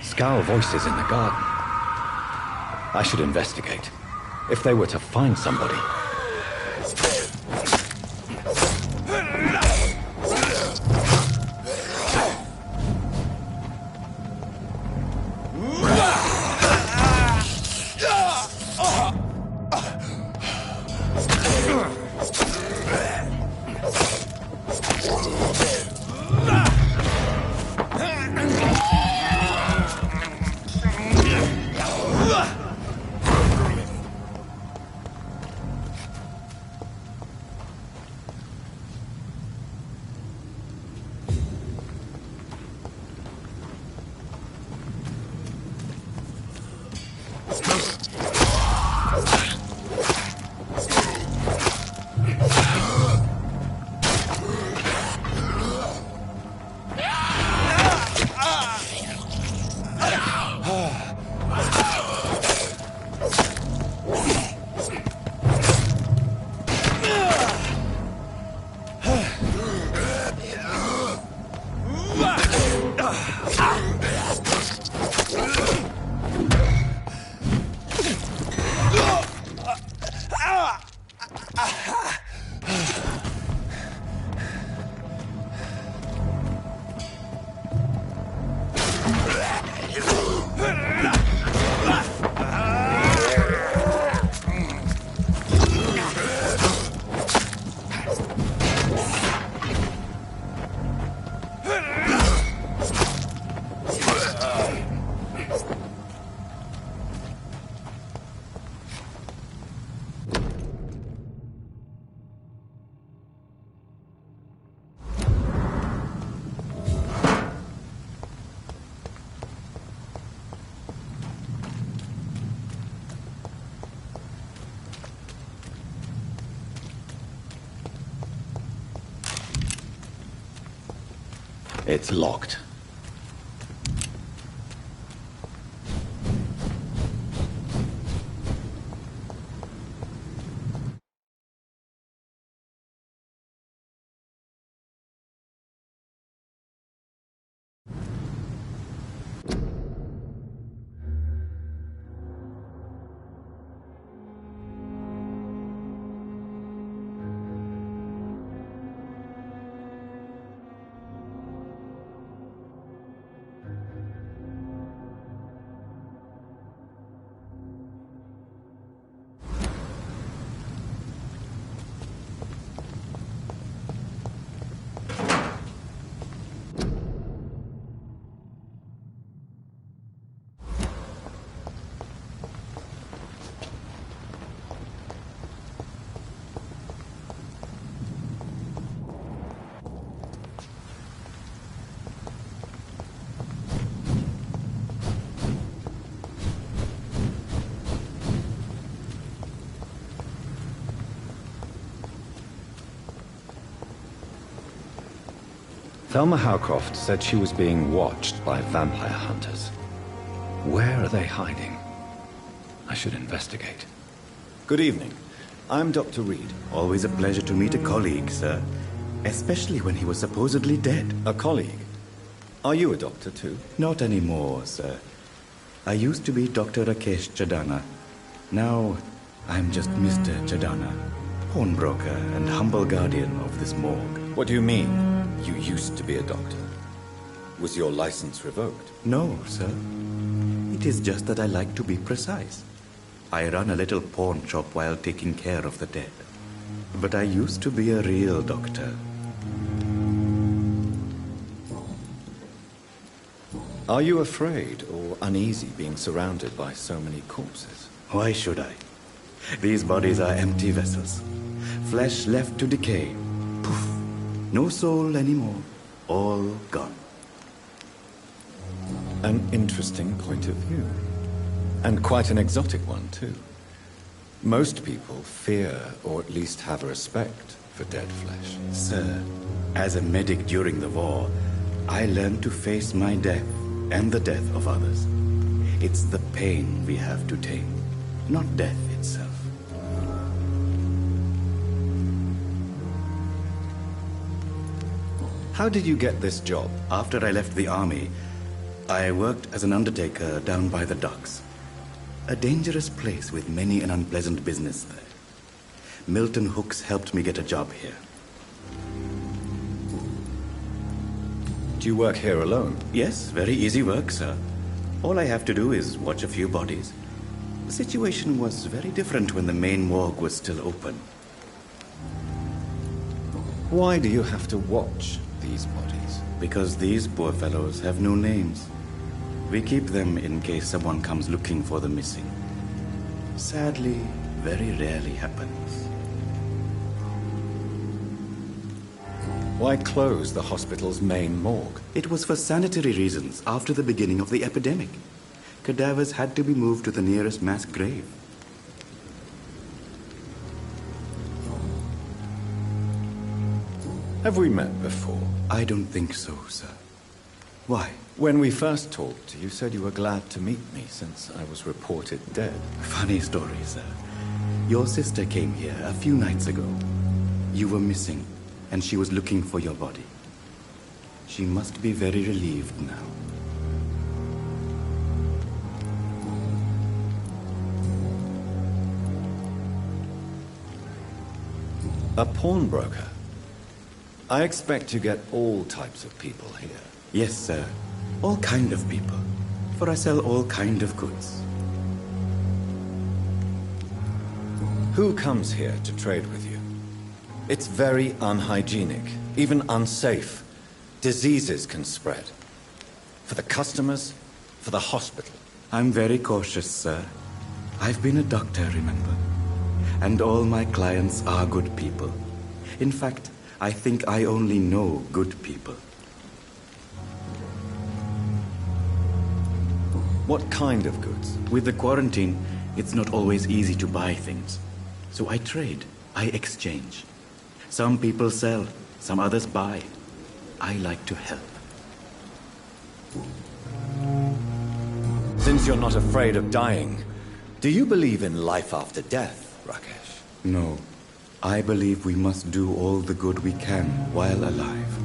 Scowl voices in the garden. I should investigate. If they were to find somebody. It's locked. Thelma Howcroft said she was being watched by vampire hunters. Where are they hiding? I should investigate. Good evening. I'm Dr. Reed. Always a pleasure to meet a colleague, sir. Especially when he was supposedly dead. A colleague? Are you a doctor too? Not anymore, sir. I used to be Dr. Rakesh Chadana. Now, I'm just Mr. Chadana, pawnbroker and humble guardian of this morgue. What do you mean? You used to be a doctor. Was your license revoked? No, sir. It is just that I like to be precise. I run a little pawn shop while taking care of the dead. But I used to be a real doctor. Are you afraid or uneasy being surrounded by so many corpses? Why should I? These bodies are empty vessels. Flesh left to decay. Poof. No soul anymore. All gone. An interesting point of view. And quite an exotic one, too. Most people fear, or at least have a respect, for dead flesh. Sir, as a medic during the war, I learned to face my death and the death of others. It's the pain we have to tame, not death itself. How did you get this job? After I left the army, I worked as an undertaker down by the docks. A dangerous place with many an unpleasant business there. Milton Hooks helped me get a job here. Do you work here alone? Yes, very easy work, sir. All I have to do is watch a few bodies. The situation was very different when the main morgue was still open. Why do you have to watch these bodies? Because these poor fellows have no names. We keep them in case someone comes looking for the missing. Sadly, very rarely happens. Why close the hospital's main morgue? It was for sanitary reasons after the beginning of the epidemic. Cadavers had to be moved to the nearest mass grave. Have we met before? I don't think so, sir. Why? When we first talked, you said you were glad to meet me since I was reported dead. Funny story, sir. Your sister came here a few nights ago. You were missing, and she was looking for your body. She must be very relieved now. A pawnbroker? I expect you get all types of people here. Yes, sir. All kind of people. For I sell all kind of goods. Who comes here to trade with you? It's very unhygienic, even unsafe. Diseases can spread. For the customers, for the hospital. I'm very cautious, sir. I've been a doctor, remember? And all my clients are good people. In fact, I think I only know good people. What kind of goods? With the quarantine, it's not always easy to buy things. So I trade, I exchange. Some people sell, some others buy. I like to help. Since you're not afraid of dying, do you believe in life after death, Rakesh? No. I believe we must do all the good we can while alive.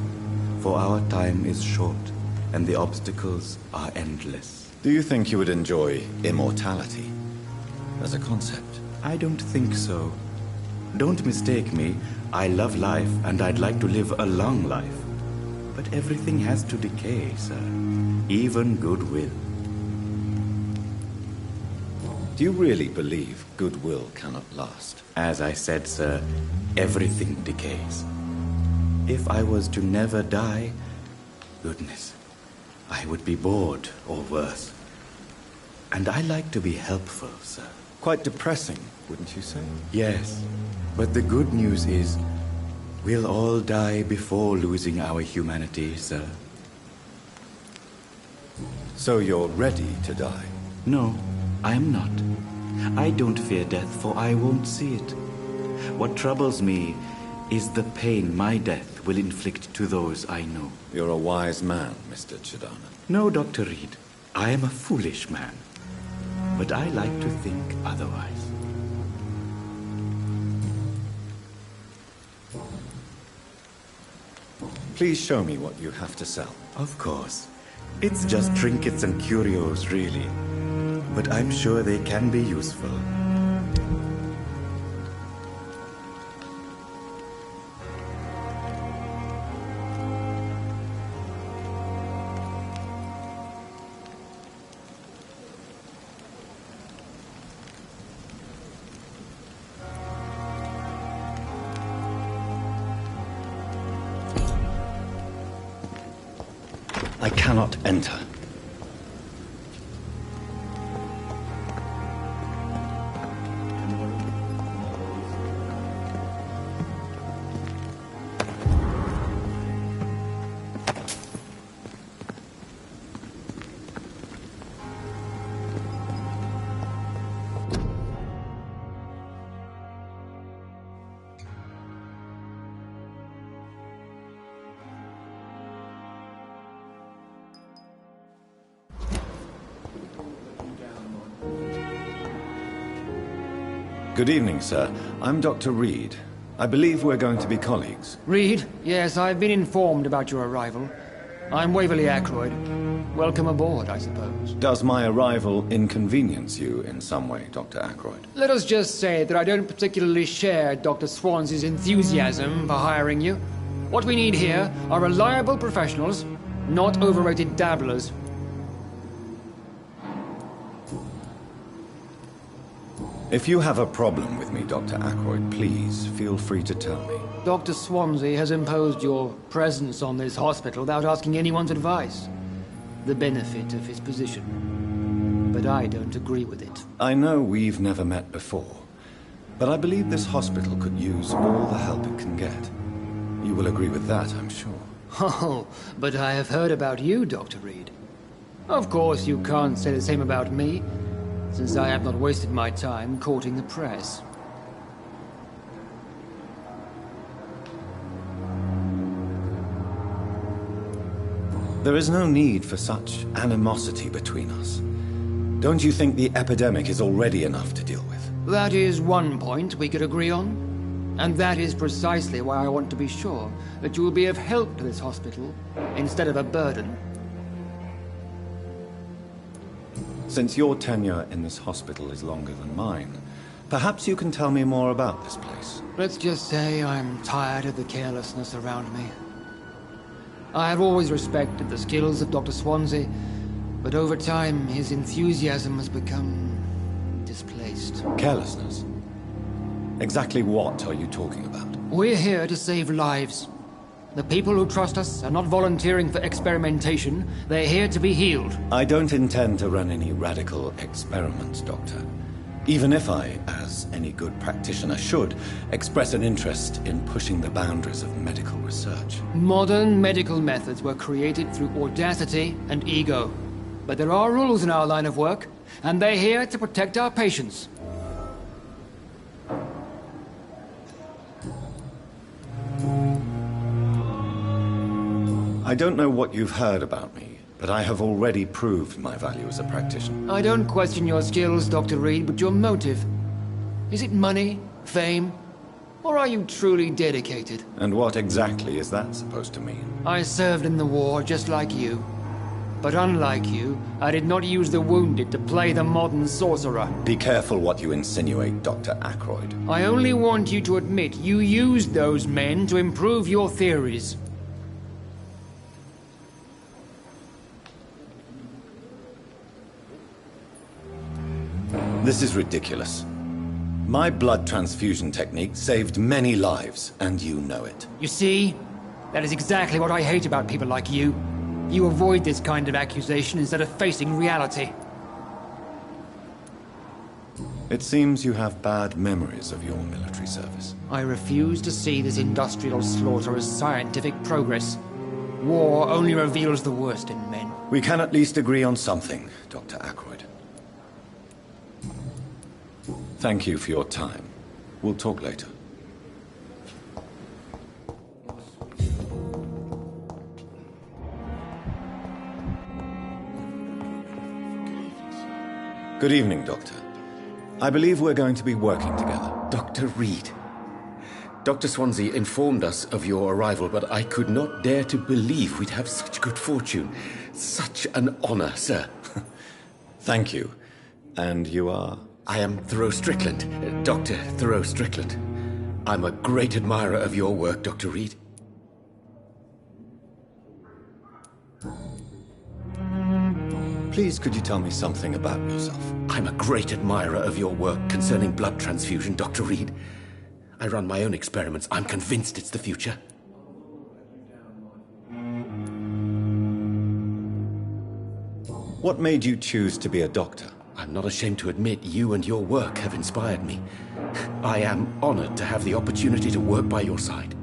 For our time is short, and the obstacles are endless. Do you think you would enjoy immortality as a concept? I don't think so. Don't mistake me. I love life, and I'd like to live a long life. But everything has to decay, sir. Even goodwill. Do you really believe goodwill cannot last? As I said, sir, everything decays. If I was to never die, goodness, I would be bored or worse. And I like to be helpful, sir. Quite depressing, wouldn't you say? Yes, but the good news is, we'll all die before losing our humanity, sir. So you're ready to die? No, I am not. I don't fear death, for I won't see it. What troubles me is the pain my death will inflict to those I know. You're a wise man, Mr. Chidana. No, Dr. Reed. I am a foolish man. But I like to think otherwise. Please show me what you have to sell. Of course. It's just trinkets and curios, really. But I'm sure they can be useful. I cannot enter. Good evening, sir. I'm Dr. Reed. I believe we're going to be colleagues. Reed? Yes, I've been informed about your arrival. I'm Waverly Ackroyd. Welcome aboard, I suppose. Does my arrival inconvenience you in some way, Dr. Ackroyd? Let us just say that I don't particularly share Dr. Swansea's enthusiasm for hiring you. What we need here are reliable professionals, not overrated dabblers. If you have a problem with me, Dr. Ackroyd, please feel free to tell me. Dr. Swansea has imposed your presence on this hospital without asking anyone's advice. The benefit of his position. But I don't agree with it. I know we've never met before, but I believe this hospital could use all the help it can get. You will agree with that, I'm sure. Oh, but I have heard about you, Dr. Reed. Of course, you can't say the same about me, since I have not wasted my time courting the press. There is no need for such animosity between us. Don't you think the epidemic is already enough to deal with? That is one point we could agree on. And that is precisely why I want to be sure that you will be of help to this hospital, instead of a burden. Since your tenure in this hospital is longer than mine, perhaps you can tell me more about this place. Let's just say I'm tired of the carelessness around me. I have always respected the skills of Dr. Swansea, but over time his enthusiasm has become displaced. Carelessness? Exactly what are you talking about? We're here to save lives. The people who trust us are not volunteering for experimentation. They're here to be healed. I don't intend to run any radical experiments, Doctor. Even if I, as any good practitioner should, express an interest in pushing the boundaries of medical research. Modern medical methods were created through audacity and ego. But there are rules in our line of work, and they're here to protect our patients. I don't know what you've heard about me, but I have already proved my value as a practitioner. I don't question your skills, Dr. Reed, but your motive. Is it money, fame, or are you truly dedicated? And what exactly is that supposed to mean? I served in the war just like you. But unlike you, I did not use the wounded to play the modern sorcerer. Be careful what you insinuate, Dr. Ackroyd. I only want you to admit you used those men to improve your theories. This is ridiculous. My blood transfusion technique saved many lives, and you know it. You see? That is exactly what I hate about people like you. You avoid this kind of accusation instead of facing reality. It seems you have bad memories of your military service. I refuse to see this industrial slaughter as scientific progress. War only reveals the worst in men. We can at least agree on something, Dr. Ackroyd. Thank you for your time. We'll talk later. Good evening, Doctor. I believe we're going to be working together. Dr. Reed. Dr. Swansea informed us of your arrival, but I could not dare to believe we'd have such good fortune. Such an honor, sir. Thank you. And you are? I am Thoreau Strickland, Dr. Thoreau Strickland. I'm a great admirer of your work, Dr. Reed. Please, could you tell me something about yourself? I'm a great admirer of your work concerning blood transfusion, Dr. Reed. I run my own experiments. I'm convinced it's the future. What made you choose to be a doctor? I'm not ashamed to admit you and your work have inspired me. I am honored to have the opportunity to work by your side.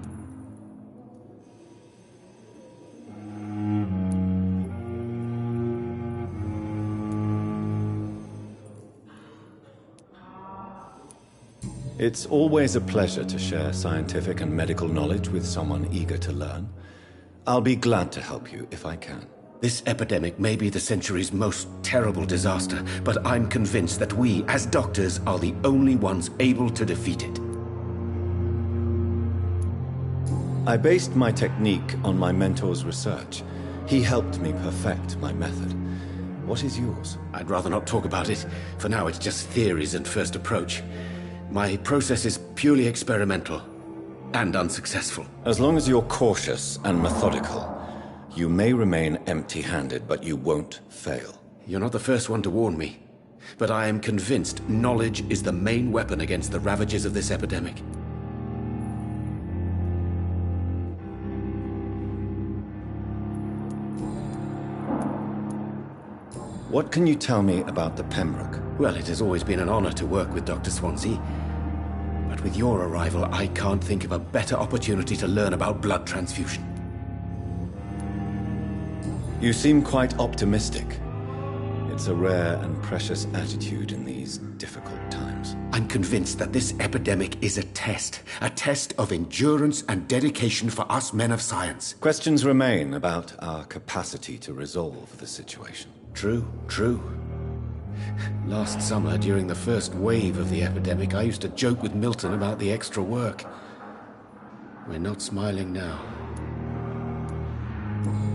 It's always a pleasure to share scientific and medical knowledge with someone eager to learn. I'll be glad to help you if I can. This epidemic may be the century's most terrible disaster, but I'm convinced that we, as doctors, are the only ones able to defeat it. I based my technique on my mentor's research. He helped me perfect my method. What is yours? I'd rather not talk about it. For now, it's just theories and first approach. My process is purely experimental and unsuccessful. As long as you're cautious and methodical, you may remain empty-handed, but you won't fail. You're not the first one to warn me, but I am convinced knowledge is the main weapon against the ravages of this epidemic. What can you tell me about the Pembroke? Well, it has always been an honor to work with Dr. Swansea. But with your arrival, I can't think of a better opportunity to learn about blood transfusion. You seem quite optimistic. It's a rare and precious attitude in these difficult times. I'm convinced that this epidemic is a test of endurance and dedication for us men of science. Questions remain about our capacity to resolve the situation. True. Last summer, during the first wave of the epidemic, I used to joke with Milton about the extra work. We're not smiling now.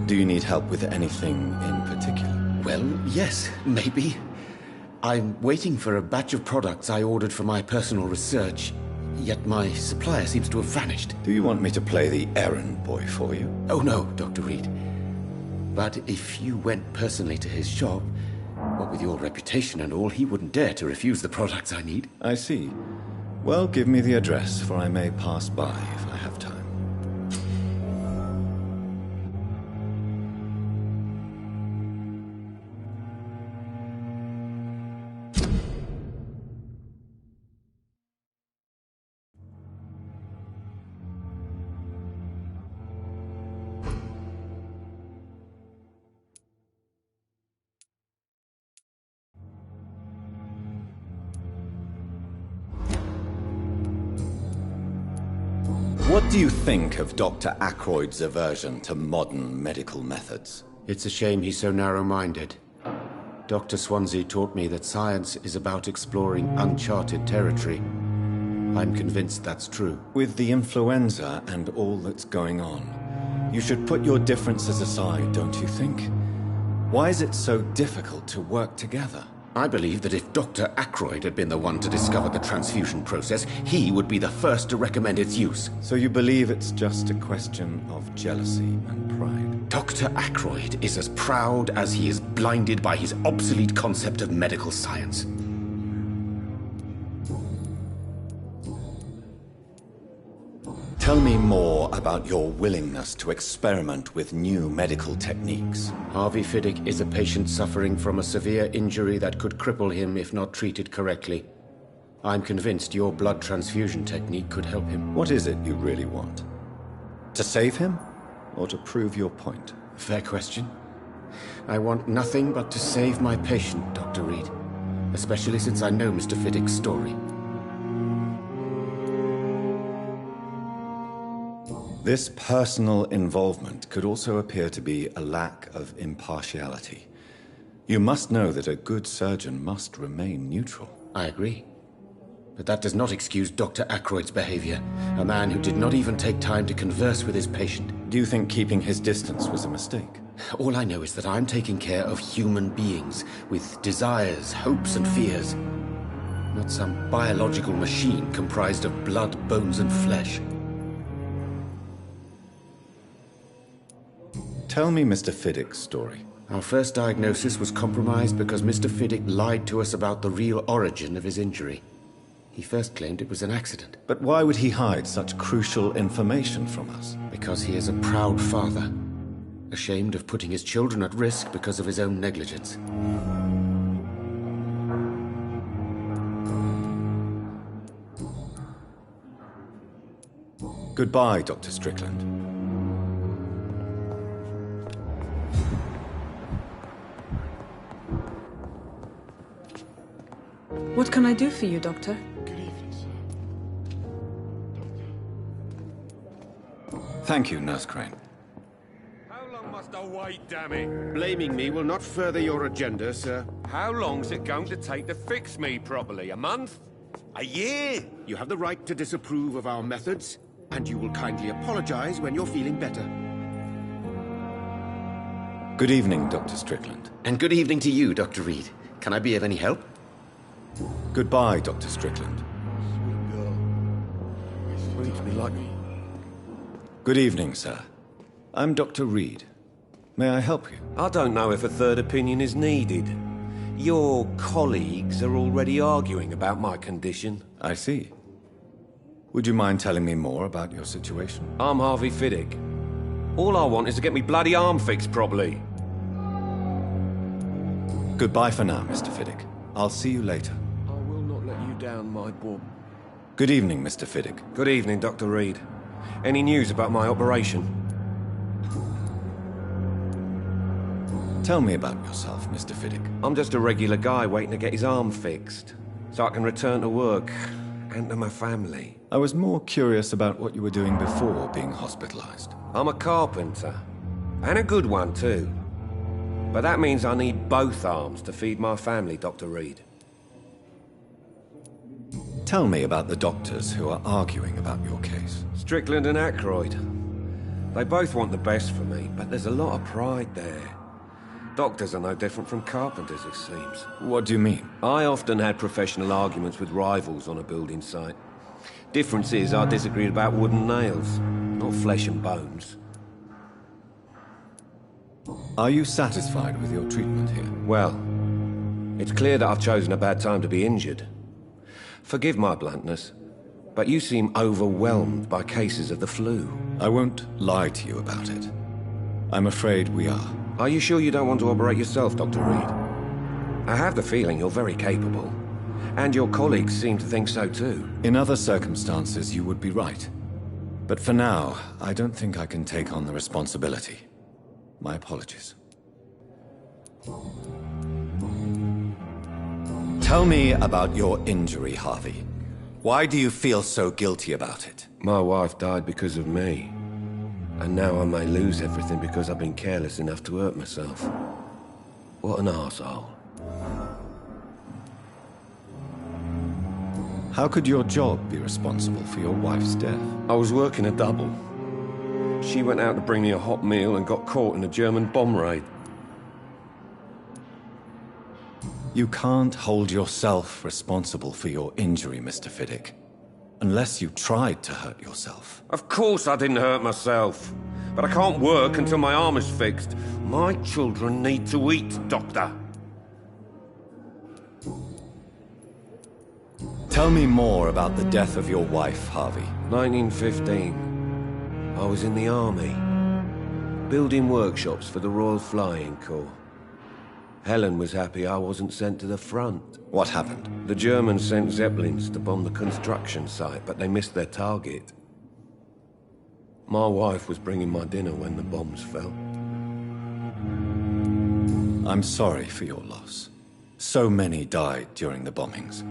Do you need help with anything in particular? Well, yes, maybe. I'm waiting for a batch of products I ordered for my personal research, yet my supplier seems to have vanished. Do you want me to play the errand boy for you? Oh no, Dr. Reed. But if you went personally to his shop, what with your reputation and all, he wouldn't dare to refuse the products I need. I see. Well, give me the address, for I may pass by if I have time. What do you think of Dr. Ackroyd's aversion to modern medical methods? It's a shame he's so narrow-minded. Dr. Swansea taught me that science is about exploring uncharted territory. I'm convinced that's true. With the influenza and all that's going on, you should put your differences aside, don't you think? Why is it so difficult to work together? I believe that if Dr. Ackroyd had been the one to discover the transfusion process, he would be the first to recommend its use. So you believe it's just a question of jealousy and pride? Dr. Ackroyd is as proud as he is blinded by his obsolete concept of medical science. Tell me more about your willingness to experiment with new medical techniques. Harvey Fiddick is a patient suffering from a severe injury that could cripple him if not treated correctly. I'm convinced your blood transfusion technique could help him. What is it you really want? To save him, or to prove your point? Fair question. I want nothing but to save my patient, Dr. Reed. Especially since I know Mr. Fiddick's story. This personal involvement could also appear to be a lack of impartiality. You must know that a good surgeon must remain neutral. I agree. But that does not excuse Dr. Ackroyd's behavior. A man who did not even take time to converse with his patient. Do you think keeping his distance was a mistake? All I know is that I'm taking care of human beings with desires, hopes, and fears. Not some biological machine comprised of blood, bones, and flesh. Tell me Mr. Fiddick's story. Our first diagnosis was compromised because Mr. Fiddick lied to us about the real origin of his injury. He first claimed it was an accident. But why would he hide such crucial information from us? Because he is a proud father, ashamed of putting his children at risk because of his own negligence. Goodbye, Dr. Strickland. What can I do for you, Doctor? Good evening, sir. Thank you, Nurse Crane. How long must I wait, damn it? Blaming me will not further your agenda, sir. How long's it going to take to fix me properly? A month? A year? You have the right to disapprove of our methods, and you will kindly apologize when you're feeling better. Good evening, Dr. Strickland. And good evening to you, Dr. Reed. Can I be of any help? Goodbye, Dr. Strickland. Sweet girl. It treats me like a... Good evening, sir. I'm Dr. Reed. May I help you? I don't know if a third opinion is needed. Your colleagues are already arguing about my condition. I see. Would you mind telling me more about your situation? I'm Harvey Fiddick. All I want is to get me bloody arm fixed properly. Goodbye for now, Mr. Fiddick. I'll see you later. I will not let you down, my boy. Good evening, Mr. Fiddick. Good evening, Dr. Reed. Any news about my operation? Tell me about yourself, Mr. Fiddick. I'm just a regular guy waiting to get his arm fixed, so I can return to work and to my family. I was more curious about what you were doing before being hospitalized. I'm a carpenter, and a good one too. But that means I need both arms to feed my family, Dr. Reed. Tell me about the doctors who are arguing about your case. Strickland and Aykroyd. They both want the best for me, but there's a lot of pride there. Doctors are no different from carpenters, it seems. What do you mean? I often had professional arguments with rivals on a building site. Difference is I disagreed about wooden nails, not flesh and bones. Are you satisfied with your treatment here? Well, it's clear that I've chosen a bad time to be injured. Forgive my bluntness, but you seem overwhelmed by cases of the flu. I won't lie to you about it. I'm afraid we are. Are you sure you don't want to operate yourself, Dr. Reed? I have the feeling you're very capable, and your colleagues seem to think so too. In other circumstances, you would be right. But for now, I don't think I can take on the responsibility. My apologies. Tell me about your injury, Harvey. Why do you feel so guilty about it? My wife died because of me. And now I may lose everything because I've been careless enough to hurt myself. What an arsehole. How could your job be responsible for your wife's death? I was working a double. She went out to bring me a hot meal and got caught in a German bomb raid. You can't hold yourself responsible for your injury, Mr. Fiddick. Unless you tried to hurt yourself. Of course I didn't hurt myself. But I can't work until my arm is fixed. My children need to eat, Doctor. Tell me more about the death of your wife, Harvey. 1915. I was in the army. Building workshops for the Royal Flying Corps. Helen was happy I wasn't sent to the front. What happened? The Germans sent Zeppelins to bomb the construction site, but they missed their target. My wife was bringing my dinner when the bombs fell. I'm sorry for your loss. So many died during the bombings.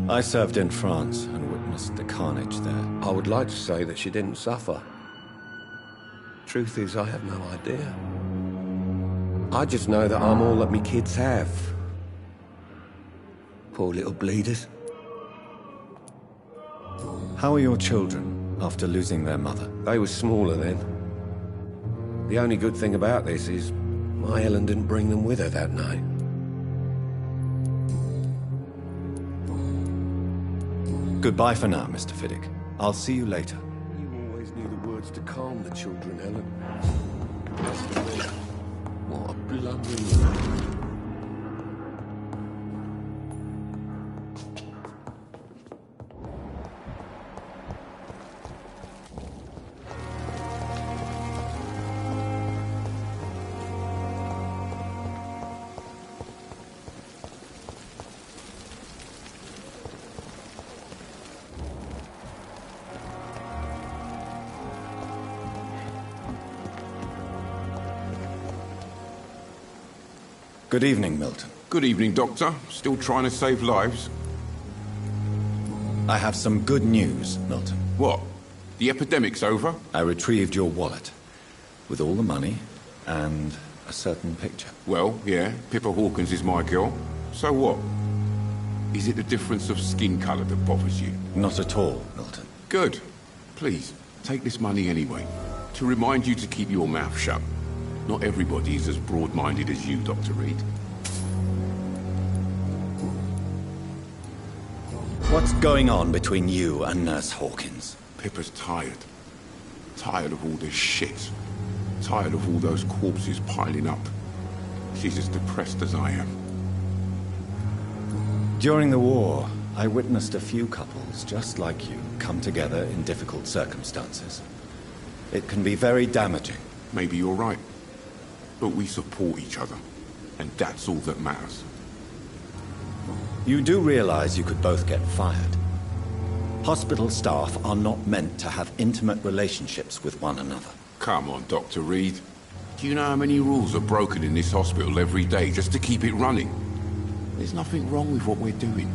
I served in France and witnessed the carnage there. I would like to say that she didn't suffer. Truth is, I have no idea. I just know that I'm all that me kids have. Poor little bleeders. How are your children after losing their mother? They were smaller then. The only good thing about this is my Helen didn't bring them with her that night. Goodbye for now, Mr. Fiddick. I'll see you later. You always knew the words to calm the children, Helen. What a blundering... Good evening, Milton. Good evening, Doctor. Still trying to save lives? I have some good news, Milton. What? The epidemic's over? I retrieved your wallet with all the money and a certain picture. Well, yeah, Pippa Hawkins is my girl. So what? Is it the difference of skin colour that bothers you? Not at all, Milton. Good. Please, take this money anyway, to remind you to keep your mouth shut. Not everybody is as broad-minded as you, Dr. Reed. What's going on between you and Nurse Hawkins? Pippa's tired. Tired of all this shit. Tired of all those corpses piling up. She's as depressed as I am. During the war, I witnessed a few couples just like you come together in difficult circumstances. It can be very damaging. Maybe you're right. But we support each other. And that's all that matters. You do realize you could both get fired. Hospital staff are not meant to have intimate relationships with one another. Come on, Dr. Reed. Do you know how many rules are broken in this hospital every day just to keep it running? There's nothing wrong with what we're doing.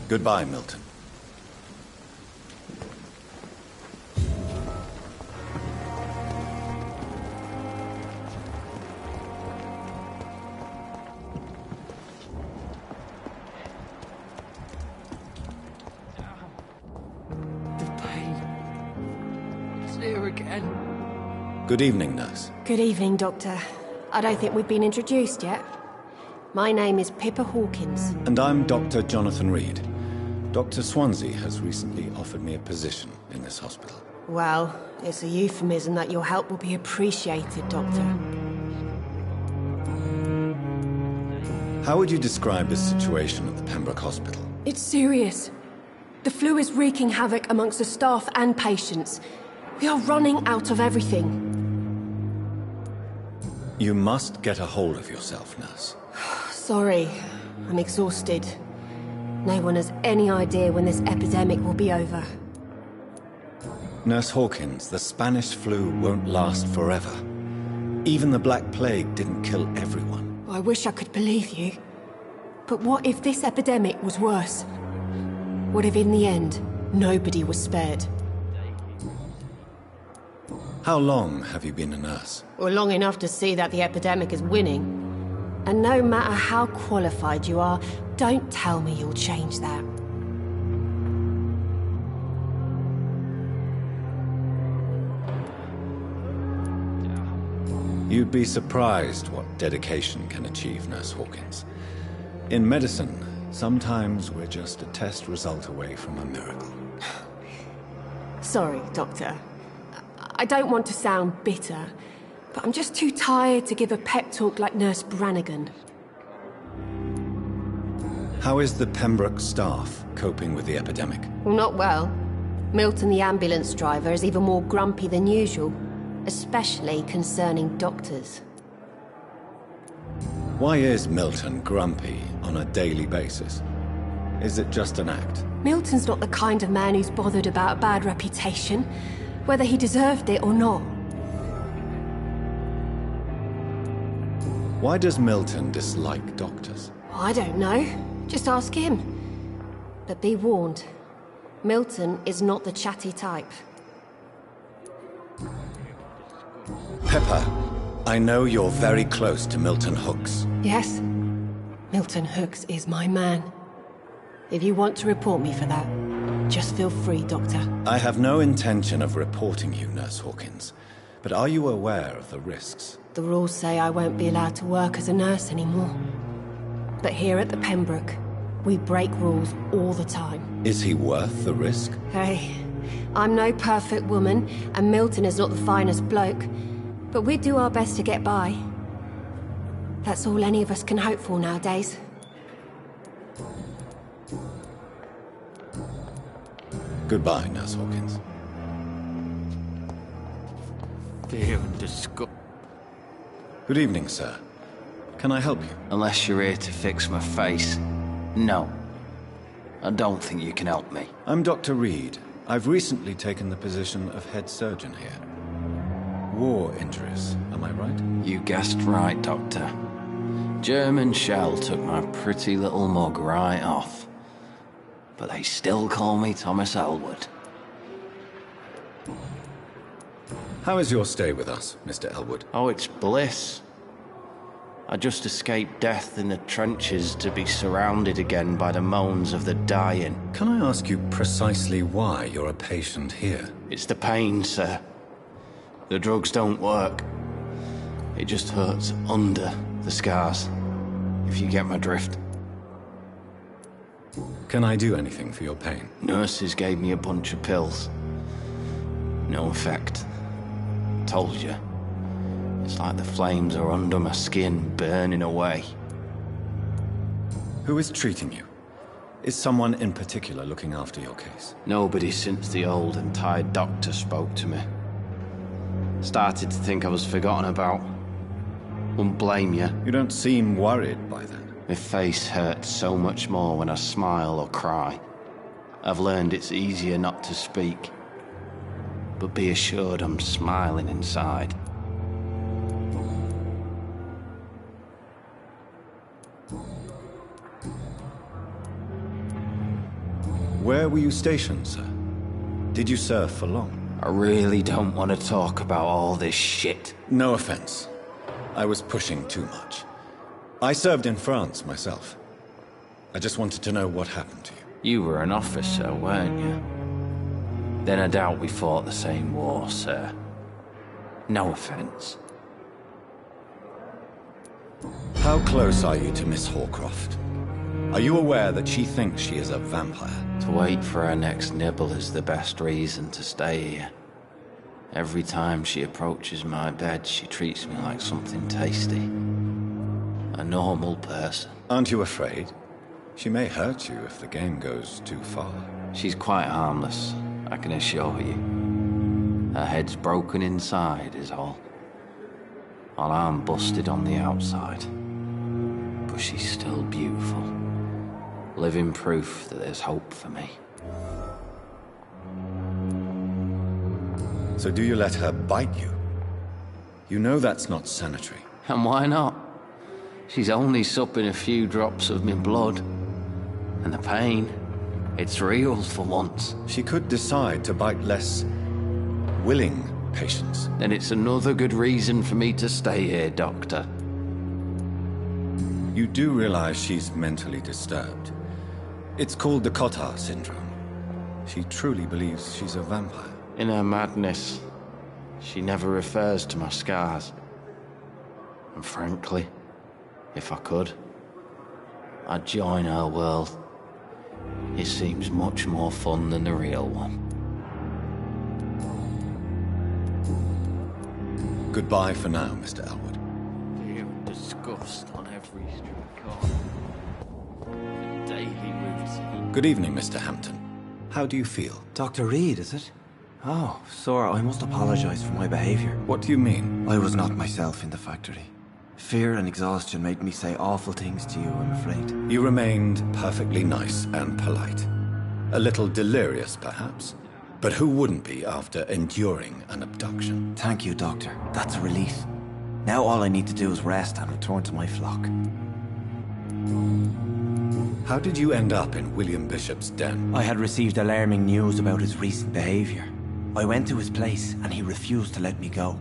Goodbye, Milton. Good evening, nurse. Good evening, Doctor. I don't think we've been introduced yet. My name is Pippa Hawkins. And I'm Dr. Jonathan Reed. Dr. Swansea has recently offered me a position in this hospital. Well, it's a euphemism that your help will be appreciated, Doctor. How would you describe the situation at the Pembroke Hospital? It's serious. The flu is wreaking havoc amongst the staff and patients. We are running out of everything. You must get a hold of yourself, nurse. Sorry, I'm exhausted. No one has any idea when this epidemic will be over. Nurse Hawkins, the Spanish flu won't last forever. Even the Black Plague didn't kill everyone. I wish I could believe you. But what if this epidemic was worse? What if in the end, nobody was spared? How long have you been a nurse? Well, long enough to see that the epidemic is winning. And no matter how qualified you are, don't tell me you'll change that. You'd be surprised what dedication can achieve, Nurse Hawkins. In medicine, sometimes we're just a test result away from a miracle. Sorry, Doctor. I don't want to sound bitter, but I'm just too tired to give a pep talk like Nurse Brannigan. How is the Pembroke staff coping with the epidemic? Well, not well. Milton, the ambulance driver, is even more grumpy than usual, especially concerning doctors. Why is Milton grumpy on a daily basis? Is it just an act? Milton's not the kind of man who's bothered about a bad reputation, whether he deserved it or not. Why does Milton dislike doctors? I don't know. Just ask him. But be warned, Milton is not the chatty type. Pepper, I know you're very close to Milton Hooks. Yes, Milton Hooks is my man. If you want to report me for that, just feel free, Doctor. I have no intention of reporting you, Nurse Hawkins. But are you aware of the risks? The rules say I won't be allowed to work as a nurse anymore. But here at the Pembroke, we break rules all the time. Is he worth the risk? Hey, I'm no perfect woman, and Milton is not the finest bloke. But we do our best to get by. That's all any of us can hope for nowadays. Goodbye, Nurse Hawkins. Fear and disgust. Good evening, sir. Can I help you? Unless you're here to fix my face. No. I don't think you can help me. I'm Dr. Reed. I've recently taken the position of head surgeon here. War injuries, am I right? You guessed right, Doctor. German shell took my pretty little mug right off. But they still call me Thomas Elwood. How is your stay with us, Mr. Elwood? Oh, it's bliss. I just escaped death in the trenches to be surrounded again by the moans of the dying. Can I ask you precisely why you're a patient here? It's the pain, sir. The drugs don't work. It just hurts under the scars, if you get my drift. Can I do anything for your pain? Nurses gave me a bunch of pills. No effect. Told you. It's like the flames are under my skin, burning away. Who is treating you? Is someone in particular looking after your case? Nobody since the old and tired doctor spoke to me. Started to think I was forgotten about. Wouldn't blame you. You don't seem worried by that. My face hurts so much more when I smile or cry. I've learned it's easier not to speak. But be assured I'm smiling inside. Where were you stationed, sir? Did you serve for long? I really don't want to talk about all this shit. No offense. I was pushing too much. I served in France myself. I just wanted to know what happened to you. You were an officer, weren't you? Then I doubt we fought the same war, sir. No offense. How close are you to Miss Horcroft? Are you aware that she thinks she is a vampire? To wait for her next nibble is the best reason to stay here. Every time she approaches my bed, she treats me like something tasty. A normal person. Aren't you afraid? She may hurt you if the game goes too far. She's quite harmless, I can assure you. Her head's broken inside is all. While I'm busted on the outside. But she's still beautiful. Living proof that there's hope for me. So do you let her bite you? You know that's not sanitary. And why not? She's only supping a few drops of my blood. And the pain, it's real for once. She could decide to bite less willing patients. Then it's another good reason for me to stay here, Doctor. You do realize she's mentally disturbed. It's called the Cotard syndrome. She truly believes she's a vampire. In her madness, she never refers to my scars. And frankly, if I could, I'd join her world. It seems much more fun than the real one. Goodbye for now, Mr. Elwood. Fear and disgust on every street corner. A daily routine. Good evening, Mr. Hampton. How do you feel? Dr. Reed, is it? Oh, sir, I must apologize for my behavior. What do you mean? I was not myself in the factory. Fear and exhaustion made me say awful things to you, I'm afraid. You remained perfectly nice and polite. A little delirious, perhaps. But who wouldn't be after enduring an abduction? Thank you, Doctor. That's a relief. Now all I need to do is rest and return to my flock. How did you end up in William Bishop's den? I had received alarming news about his recent behavior. I went to his place and he refused to let me go.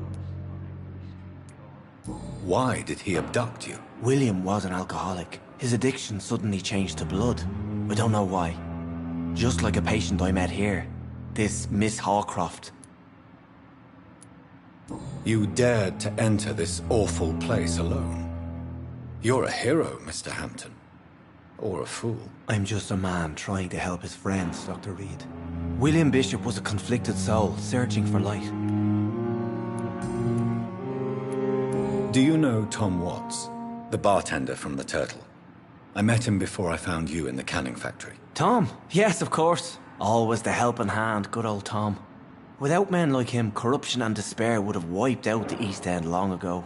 Why did he abduct you? William was an alcoholic. His addiction suddenly changed to blood. I don't know why. Just like a patient I met here. This Miss Horcroft. You dared to enter this awful place alone. You're a hero, Mr. Hampton. Or a fool. I'm just a man trying to help his friends, Dr. Reed. William Bishop was a conflicted soul, searching for light. Do you know Tom Watts, the bartender from the Turtle? I met him before I found you in the canning factory. Tom? Yes, of course. Always the helping hand, good old Tom. Without men like him, corruption and despair would have wiped out the East End long ago.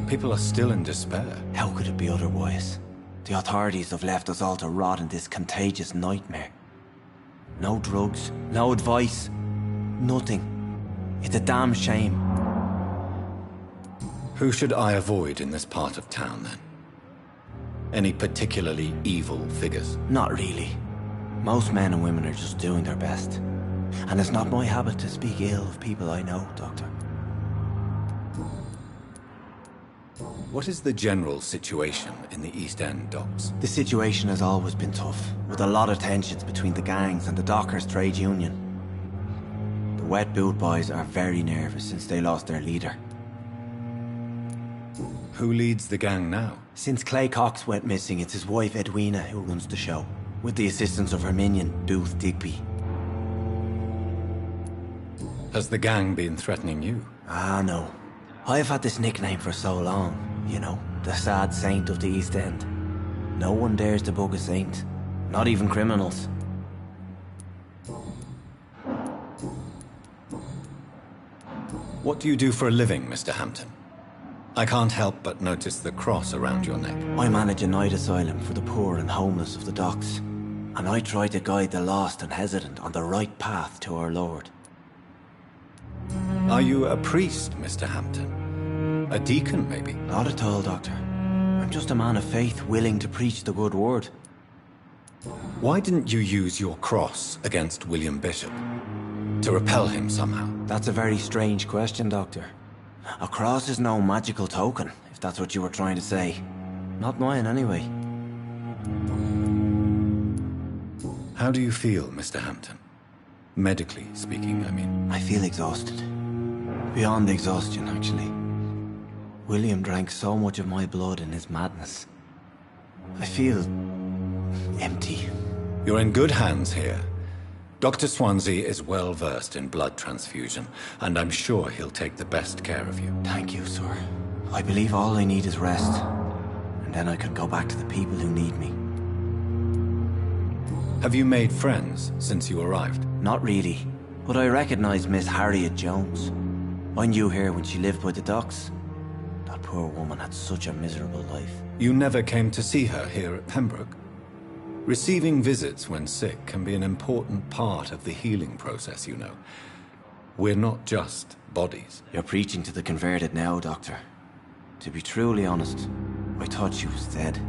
People are still in despair. How could it be otherwise? The authorities have left us all to rot in this contagious nightmare. No drugs, no advice, nothing. It's a damn shame. Who should I avoid in this part of town, then? Any particularly evil figures? Not really. Most men and women are just doing their best. And it's not my habit to speak ill of people I know, Doctor. What is the general situation in the East End docks? The situation has always been tough, with a lot of tensions between the gangs and the dockers' trade union. The Wet Boot Boys are very nervous since they lost their leader. Who leads the gang now? Since Clay Cox went missing, it's his wife Edwina who runs the show, with the assistance of her minion, Dooth Digby. Has the gang been threatening you? Ah, no. I've had this nickname for so long, you know, the sad saint of the East End. No one dares to bug a saint, not even criminals. What do you do for a living, Mr. Hampton? I can't help but notice the cross around your neck. I manage a night asylum for the poor and homeless of the docks, and I try to guide the lost and hesitant on the right path to our Lord. Are you a priest, Mr. Hampton? A deacon, maybe? Not at all, Doctor. I'm just a man of faith willing to preach the good word. Why didn't you use your cross against William Bishop? To repel him somehow? That's a very strange question, Doctor. A cross is no magical token, if that's what you were trying to say. Not mine, anyway. How do you feel, Mr. Hampton? Medically speaking, I mean. I feel exhausted. Beyond exhaustion, actually. William drank so much of my blood in his madness. I feel empty. You're in good hands here. Dr. Swansea is well versed in blood transfusion, and I'm sure he'll take the best care of you. Thank you, sir. I believe all I need is rest, and then I can go back to the people who need me. Have you made friends since you arrived? Not really, but I recognize Miss Harriet Jones. I knew her when she lived by the docks. That poor woman had such a miserable life. You never came to see her here at Pembroke? Receiving visits when sick can be an important part of the healing process, you know. We're not just bodies. You're preaching to the converted now, Doctor. To be truly honest, I thought she was dead.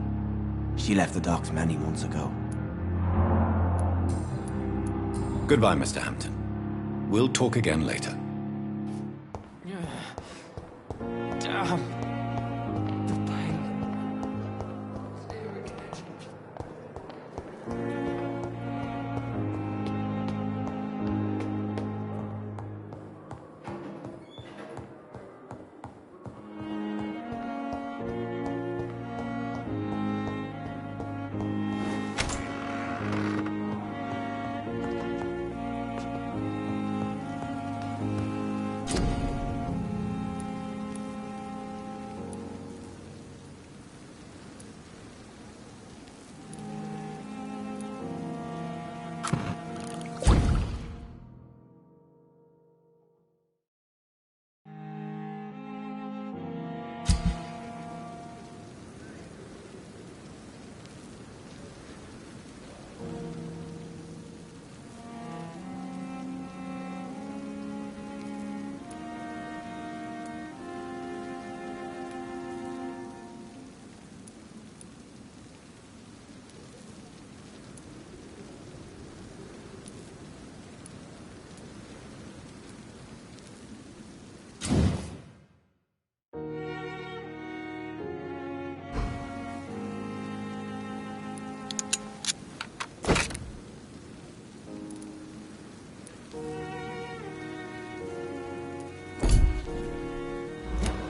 She left the docks many months ago. Goodbye, Mr. Hampton. We'll talk again later. Damn.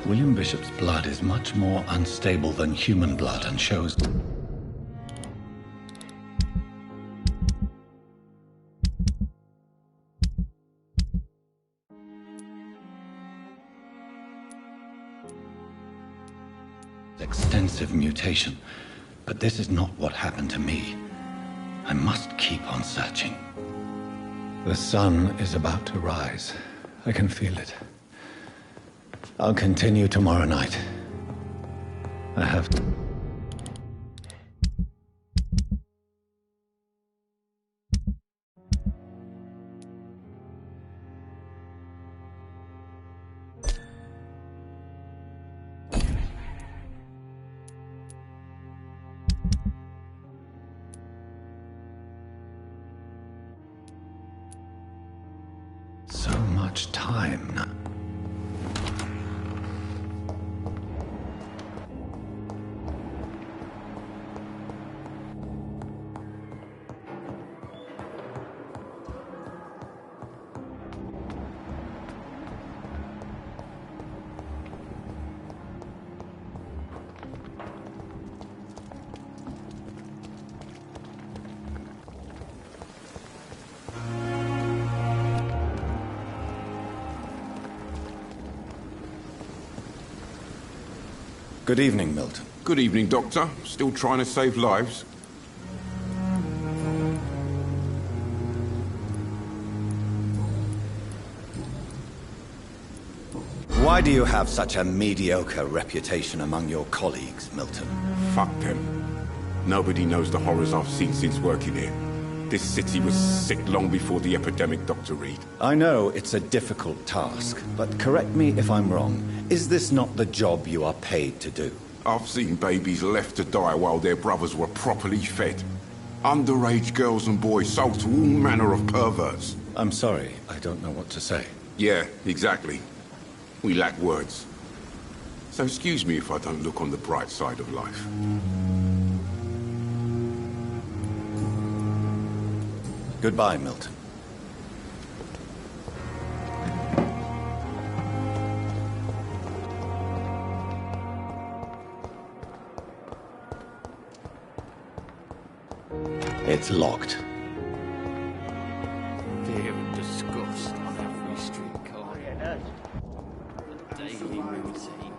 William Bishop's blood is much more unstable than human blood and shows... extensive mutation. But this is not what happened to me. I must keep on searching. The sun is about to rise. I can feel it. I'll continue tomorrow night. I have to... So much time now. Good evening, Milton. Good evening, Doctor. Still trying to save lives? Why do you have such a mediocre reputation among your colleagues, Milton? Fuck them. Nobody knows the horrors I've seen since working here. This city was sick long before the epidemic, Dr. Reed. I know it's a difficult task, but correct me if I'm wrong. Is this not the job you are paid to do? I've seen babies left to die while their brothers were properly fed. Underage girls and boys sold to all manner of perverts. I'm sorry, I don't know what to say. Yeah, exactly. We lack words. So excuse me if I don't look on the bright side of life. Goodbye, Milton. It's locked. Fear and disgust on every street corner. A daily routine.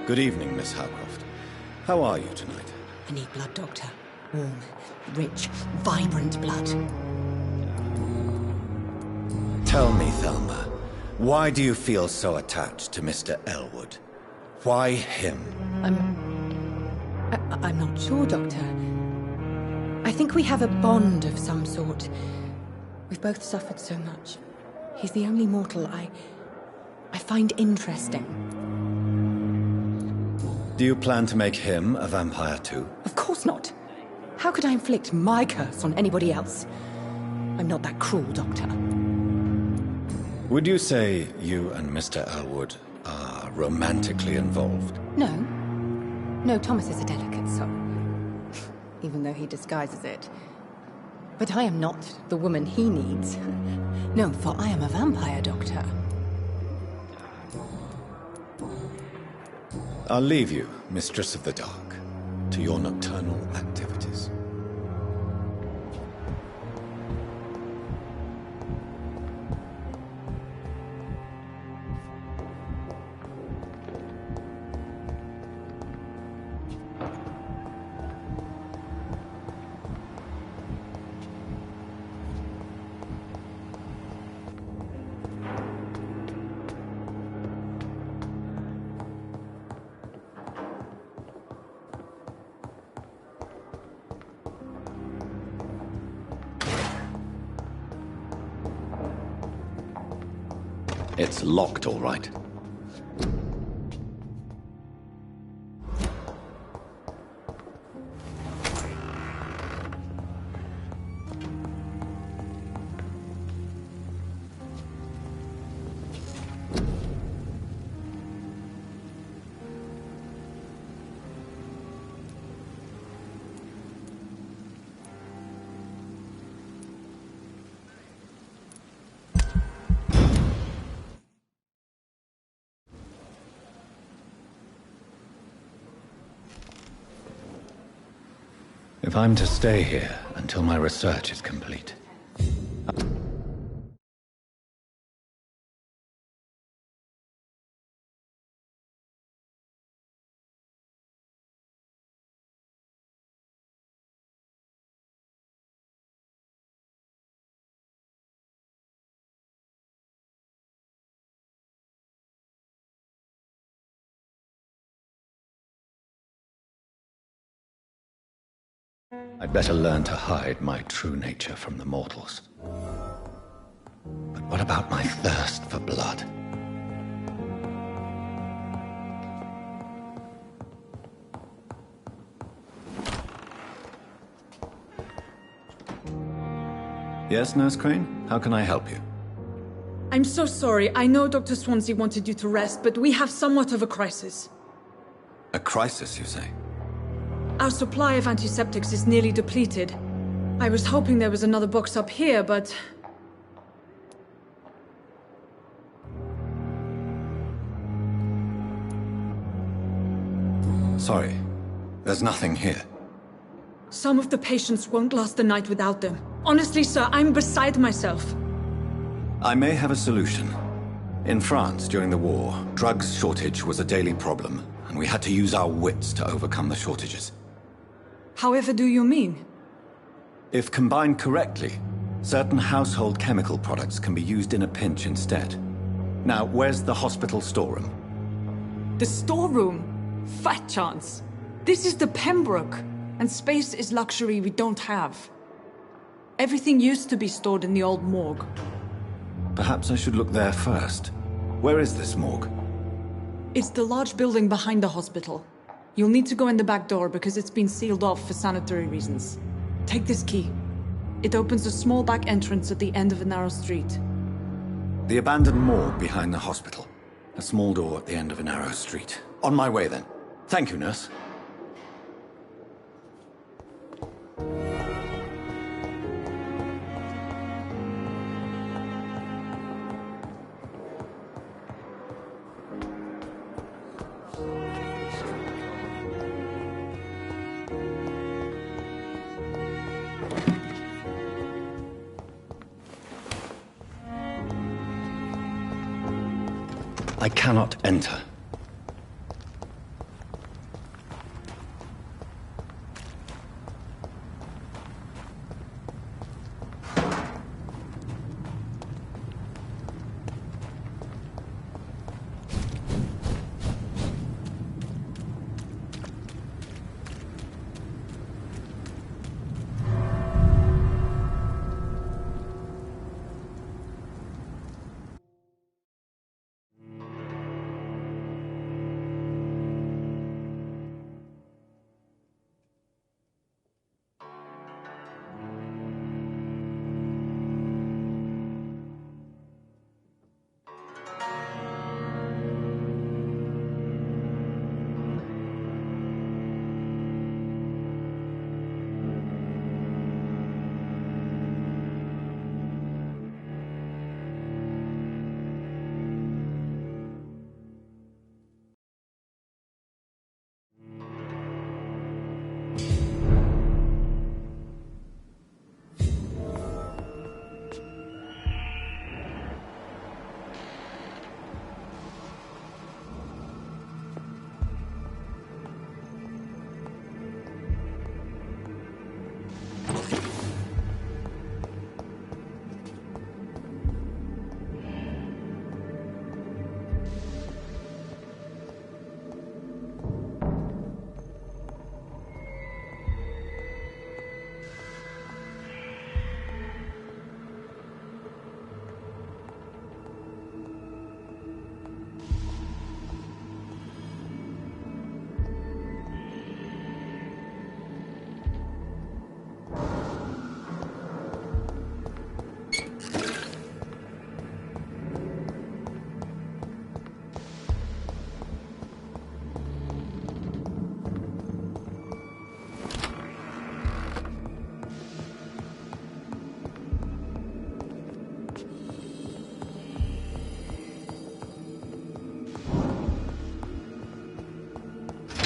Good evening, Miss Howcroft. How are you tonight? I need blood, Doctor. Warm, rich, vibrant blood. Tell me, Thelma, why do you feel so attached to Mr. Elwood? Why him? I'm not sure, Doctor. I think we have a bond of some sort. We've both suffered so much. He's the only mortal I find interesting. Do you plan to make him a vampire too? Of course not. How could I inflict my curse on anybody else? I'm not that cruel, Doctor. Would you say you and Mr. Elwood are romantically involved? No. No, Thomas is a delicate soul. Even though he disguises it. But I am not the woman he needs. No, for I am a vampire, Doctor. I'll leave you, Mistress of the Dark, to your nocturnal activities. It's locked, all right. If I'm to stay here until my research is complete. I'd better learn to hide my true nature from the mortals. But what about my thirst for blood? Yes, Nurse Crane? How can I help you? I'm so sorry. I know Dr. Swansea wanted you to rest, but we have somewhat of a crisis. A crisis, you say? Our supply of antiseptics is nearly depleted. I was hoping there was another box up here, but... Sorry. There's nothing here. Some of the patients won't last the night without them. Honestly, sir, I'm beside myself. I may have a solution, In France, during the war, drugs shortage was a daily problem, and we had to use our wits to overcome the shortages. However do you mean? If combined correctly, certain household chemical products can be used in a pinch instead. Now, where's the hospital storeroom? The storeroom? Fat chance. This is the Pembroke, and space is luxury we don't have. Everything used to be stored in the old morgue. Perhaps I should look there first. Where is this morgue? It's the large building behind the hospital. You'll need to go in the back door because it's been sealed off for sanitary reasons. Take this key. It opens a small back entrance at the end of a narrow street. The abandoned morgue behind the hospital. A small door at the end of a narrow street. On my way then. Thank you, nurse. I cannot enter.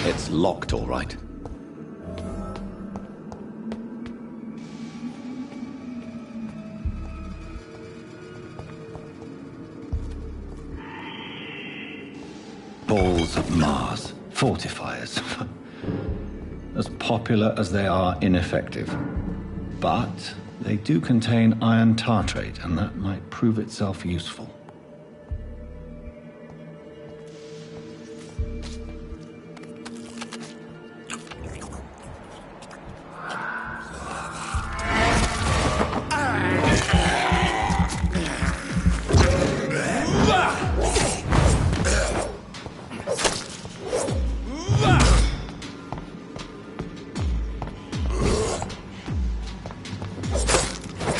It's locked, all right. Balls of Mars. Fortifiers. As popular as they are ineffective. But they do contain iron tartrate, and that might prove itself useful.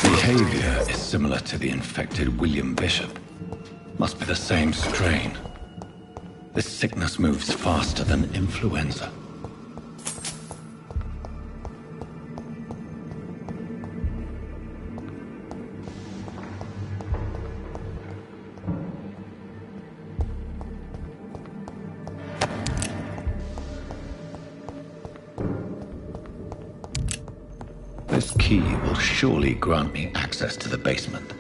Behavior is similar to the infected William Bishop. Must be the same strain. This sickness moves faster than influenza. This key will surely grant me access to the basement.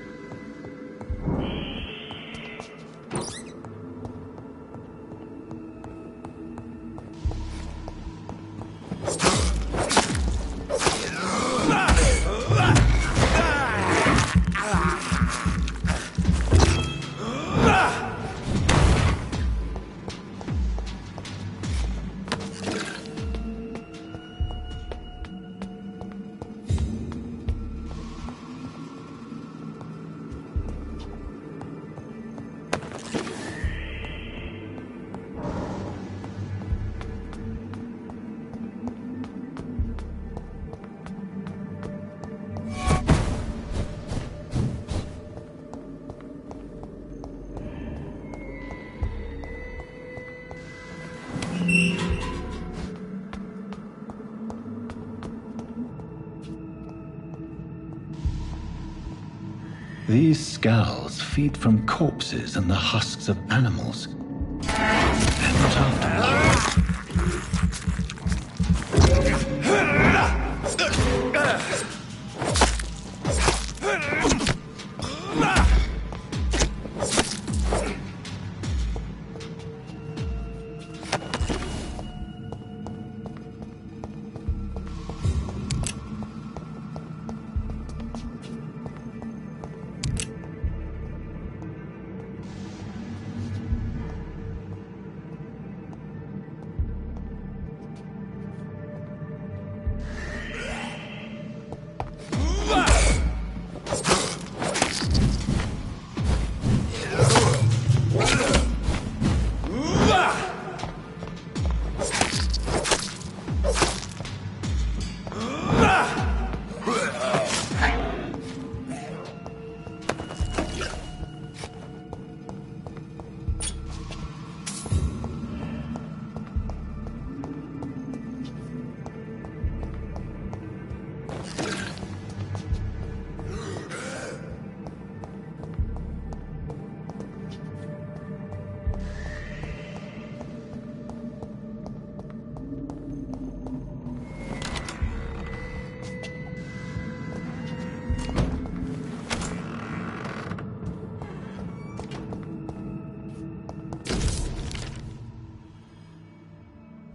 These skulls feed from corpses and the husks of animals. And not afterwards.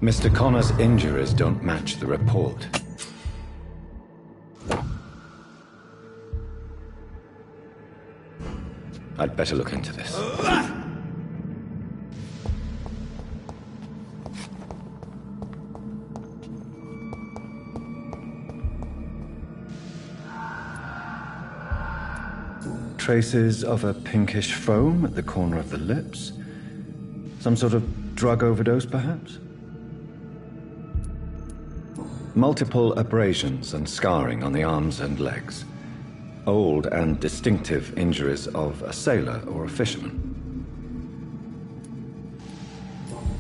Mr. Connor's injuries don't match the report. I'd better look into this. Traces of a pinkish foam at the corner of the lips. Some sort of drug overdose, perhaps? Multiple abrasions and scarring on the arms and legs. Old and distinctive injuries of a sailor or a fisherman.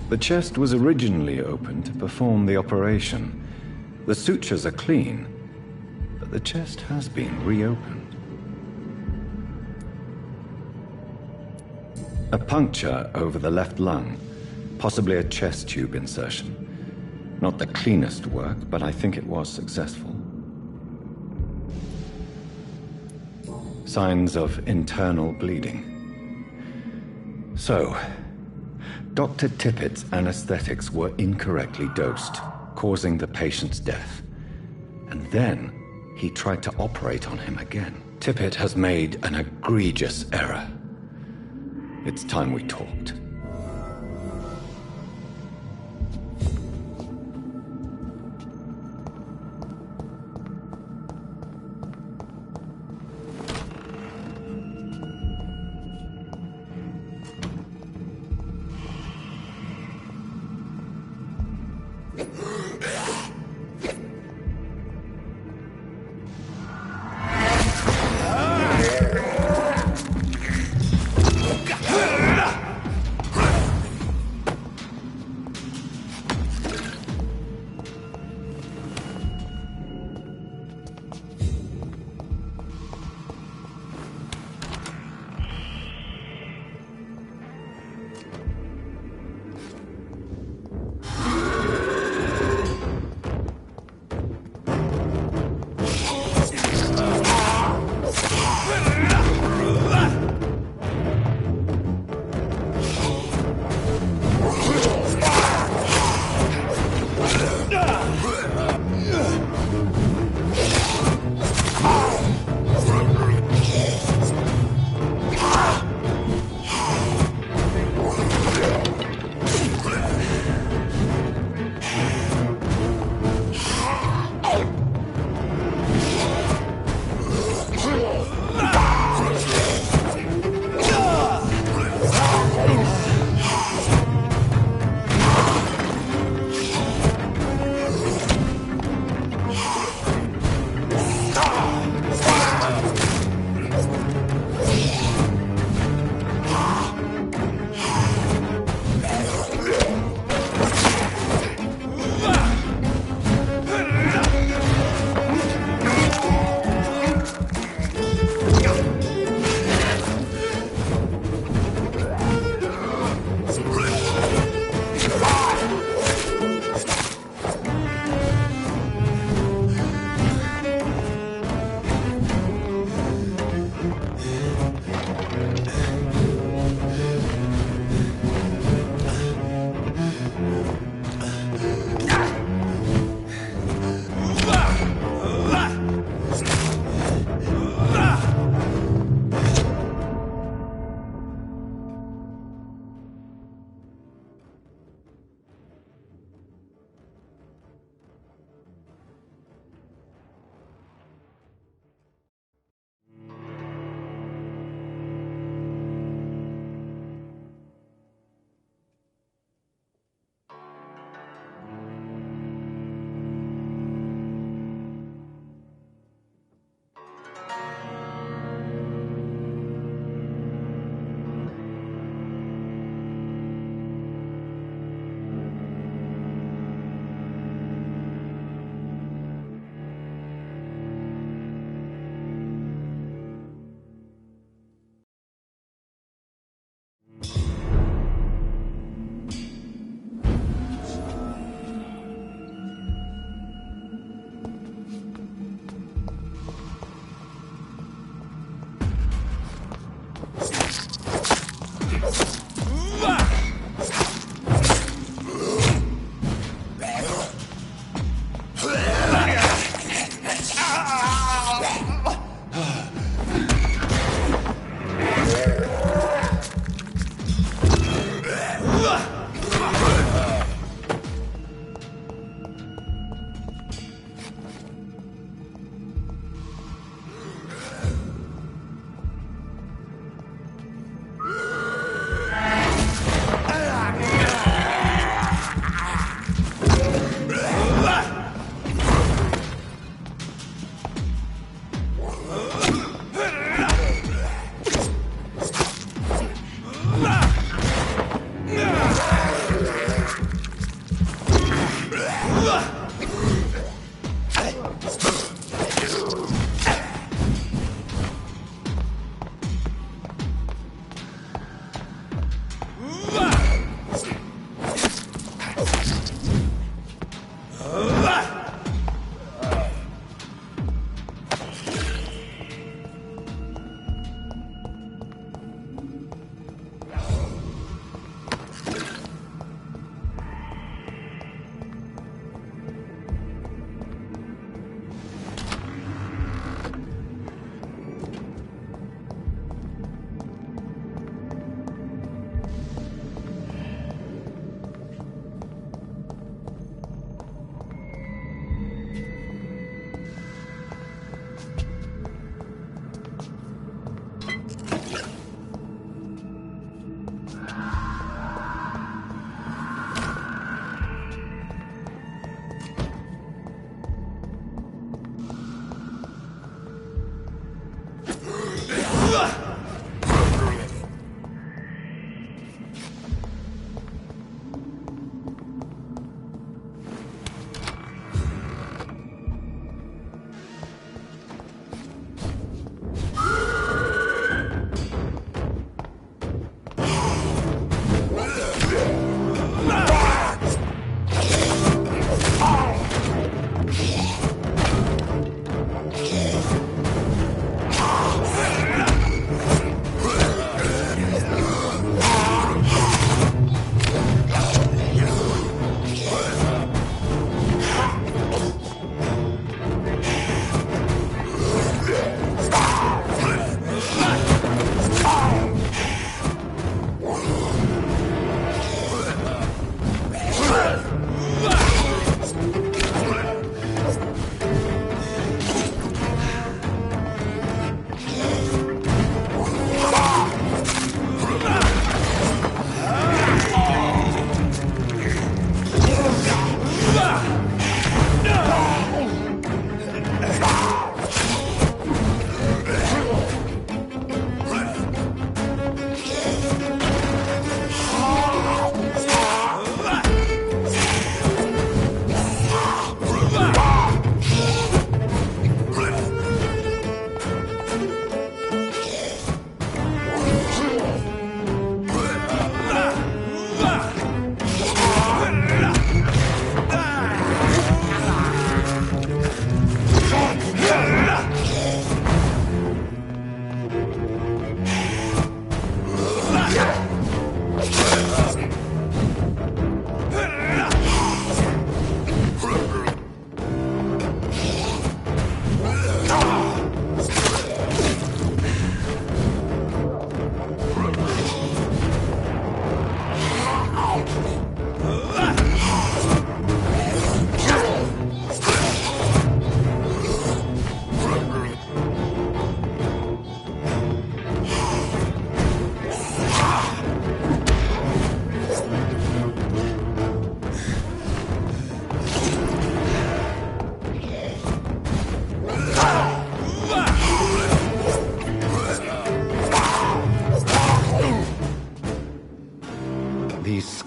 The chest was originally opened to perform the operation. The sutures are clean, but the chest has been reopened. A puncture over the left lung, possibly a chest tube insertion. Not the cleanest work, but I think it was successful. Signs of internal bleeding. So, Dr. Tippett's anesthetics were incorrectly dosed, causing the patient's death. And then, he tried to operate on him again. Tippett has made an egregious error. It's time we talked.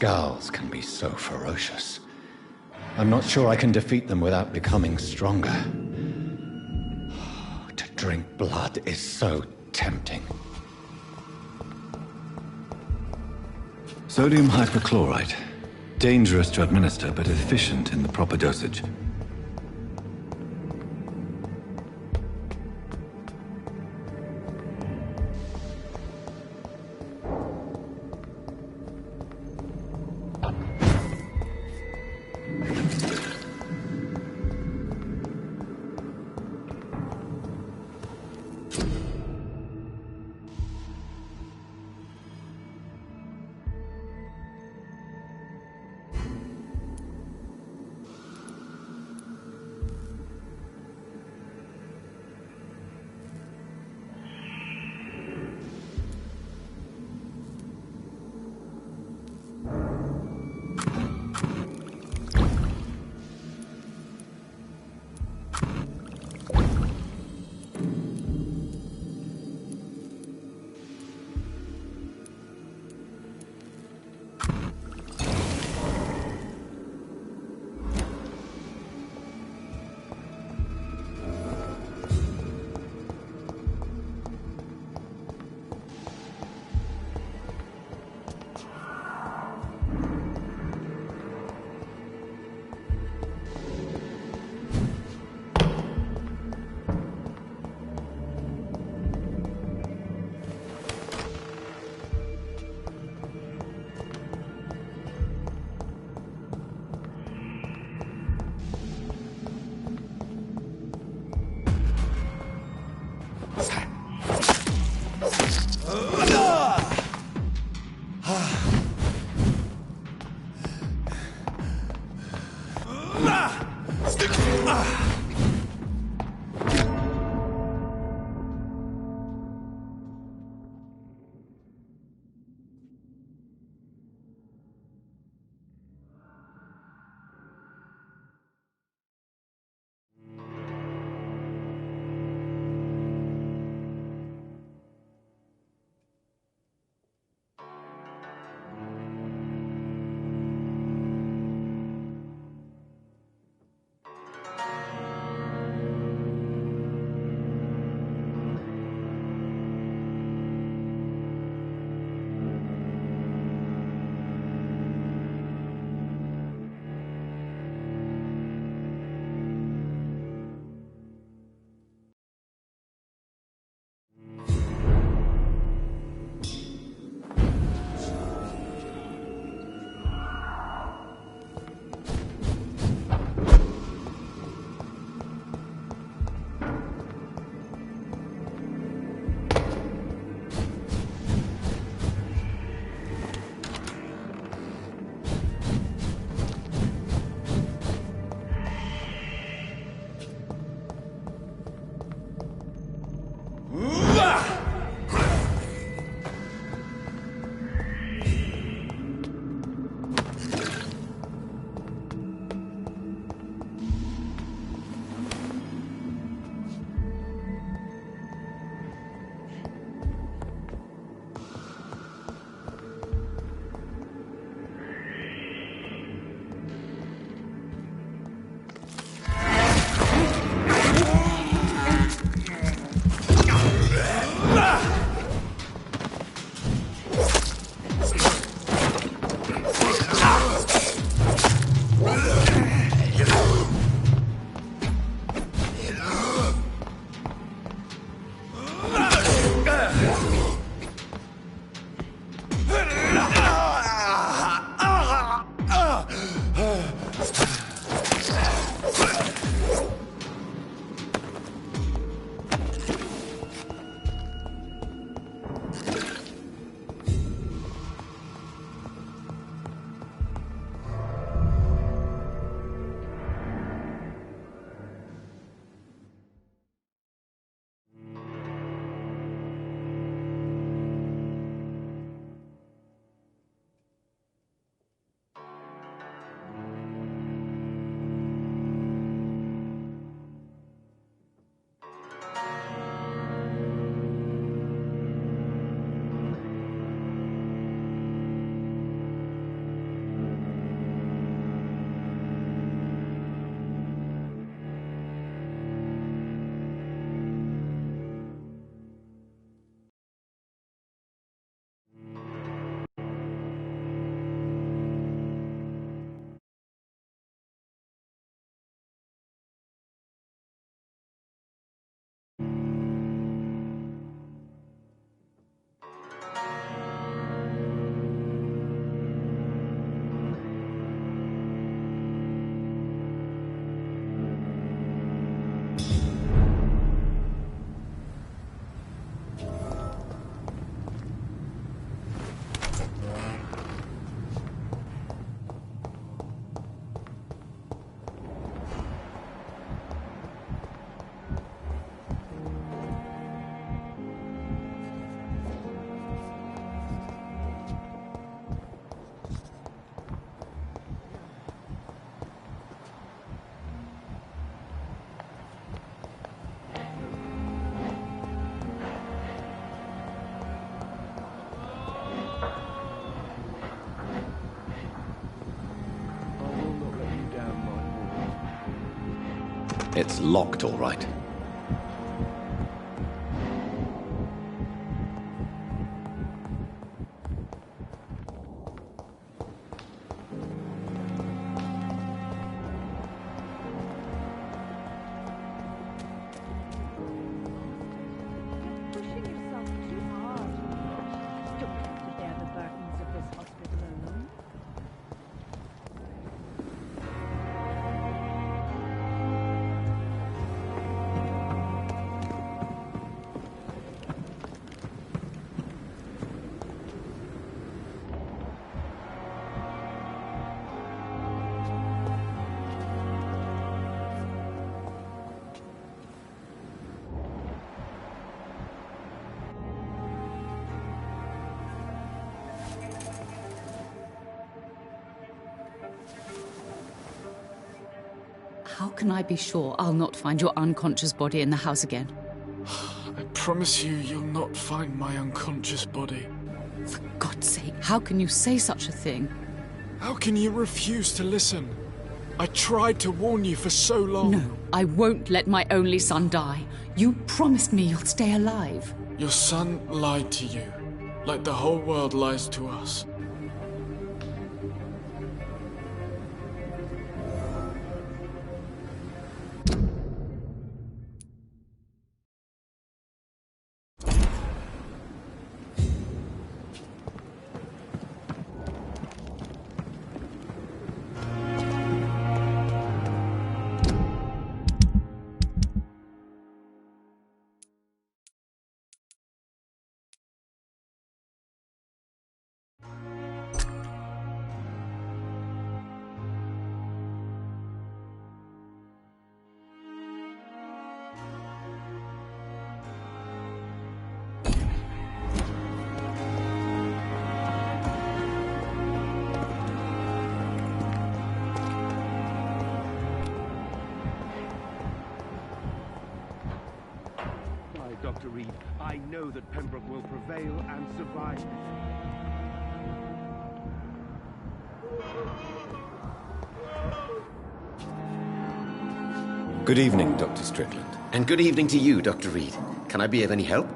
Skulls can be so ferocious. I'm not sure I can defeat them without becoming stronger. To drink blood is so tempting. Sodium hypochlorite. Dangerous to administer, but efficient in the proper dosage. It's locked, all right. How can I be sure I'll not find your unconscious body in the house again? I promise you, you'll not find my unconscious body. For God's sake, how can you say such a thing? How can you refuse to listen? I tried to warn you for so long. No, I won't let my only son die. You promised me you'll stay alive. Your son lied to you, like the whole world lies to us. Dr. Reed. I know that Pembroke will prevail and survive this. Good evening, Dr. Strickland. And good evening to you, Dr. Reed. Can I be of any help?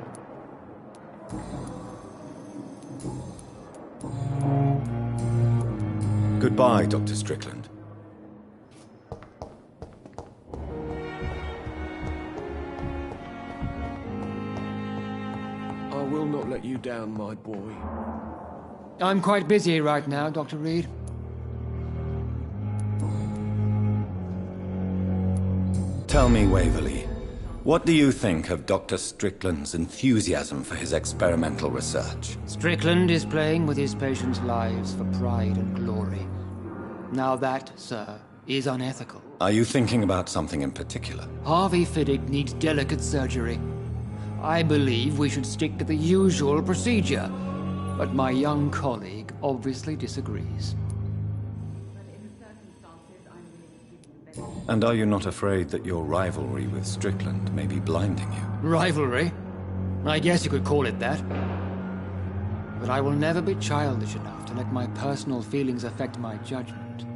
Goodbye, Dr. Strickland. I will not let you down, my boy. I'm quite busy right now, Dr. Reed. Tell me, Waverly, what do you think of Dr. Strickland's enthusiasm for his experimental research? Strickland is playing with his patients' lives for pride and glory. Now that, sir, is unethical. Are you thinking about something in particular? Harvey Fiddick needs delicate surgery. I believe we should stick to the usual procedure, but my young colleague obviously disagrees. And are you not afraid that your rivalry with Strickland may be blinding you? Rivalry? I guess you could call it that. But I will never be childish enough to let my personal feelings affect my judgment.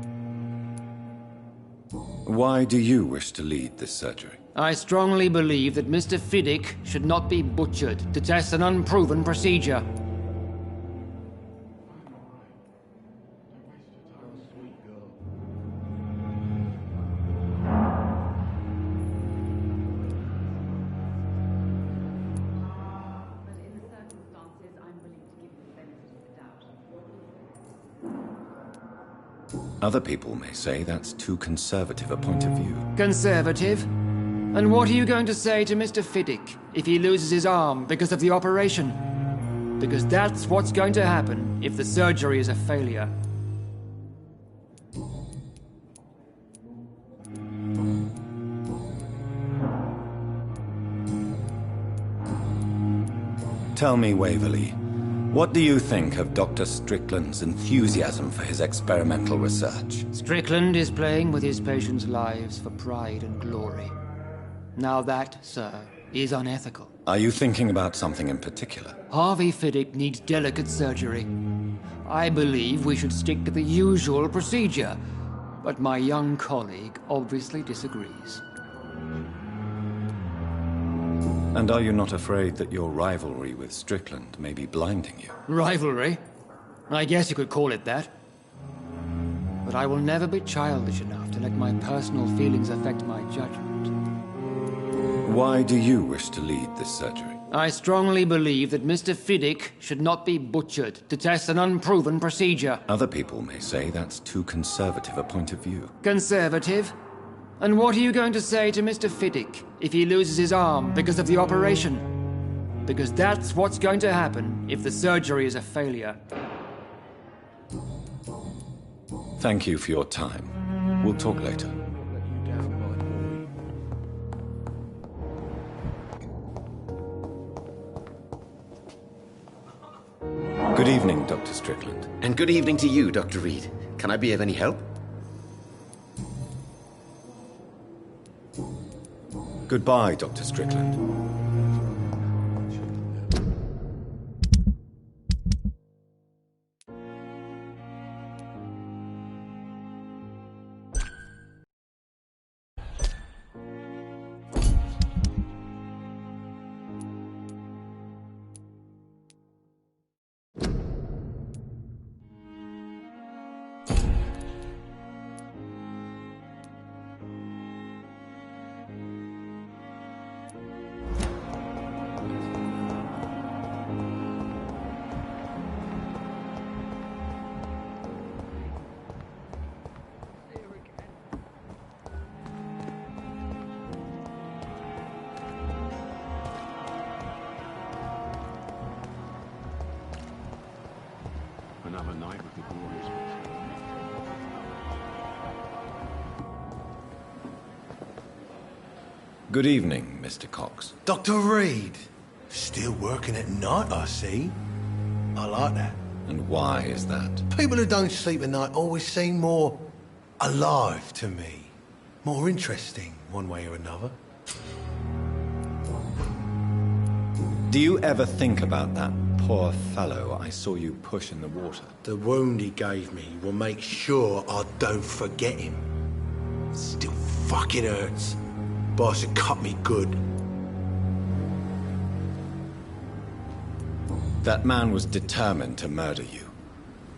Why do you wish to lead this surgery? I strongly believe that Mr. Fiddick should not be butchered to test an unproven procedure. Other people may say that's too conservative a point of view. Conservative? And what are you going to say to Mr. Fiddick if he loses his arm because of the operation? Because that's what's going to happen if the surgery is a failure. Tell me, Waverly, what do you think of Dr. Strickland's enthusiasm for his experimental research? Strickland is playing with his patients' lives for pride and glory. Now that, sir, is unethical. Are you thinking about something in particular? Harvey Fiddick needs delicate surgery. I believe we should stick to the usual procedure, but my young colleague obviously disagrees. And are you not afraid that your rivalry with Strickland may be blinding you? Rivalry? I guess you could call it that. But I will never be childish enough to let my personal feelings affect my judgment. Why do you wish to lead this surgery? I strongly believe that Mr. Fiddick should not be butchered to test an unproven procedure. Other people may say that's too conservative a point of view. Conservative? And what are you going to say to Mr. Fiddick if he loses his arm because of the operation? Because that's what's going to happen if the surgery is a failure. Thank you for your time. We'll talk later. Good evening, Dr. Strickland. And good evening to you, Dr. Reed. Can I be of any help? Goodbye, Dr. Strickland. Another night with the glorious ones. Good evening, Mr. Cox. Dr. Reed. Still working at night, I see. I like that. And why is that? People who don't sleep at night always seem more alive to me. More interesting, one way or another. Do you ever think about that poor fellow I saw you push in the water? The wound he gave me will make sure I don't forget him. Still fucking hurts. Boss had cut me good. That man was determined to murder you.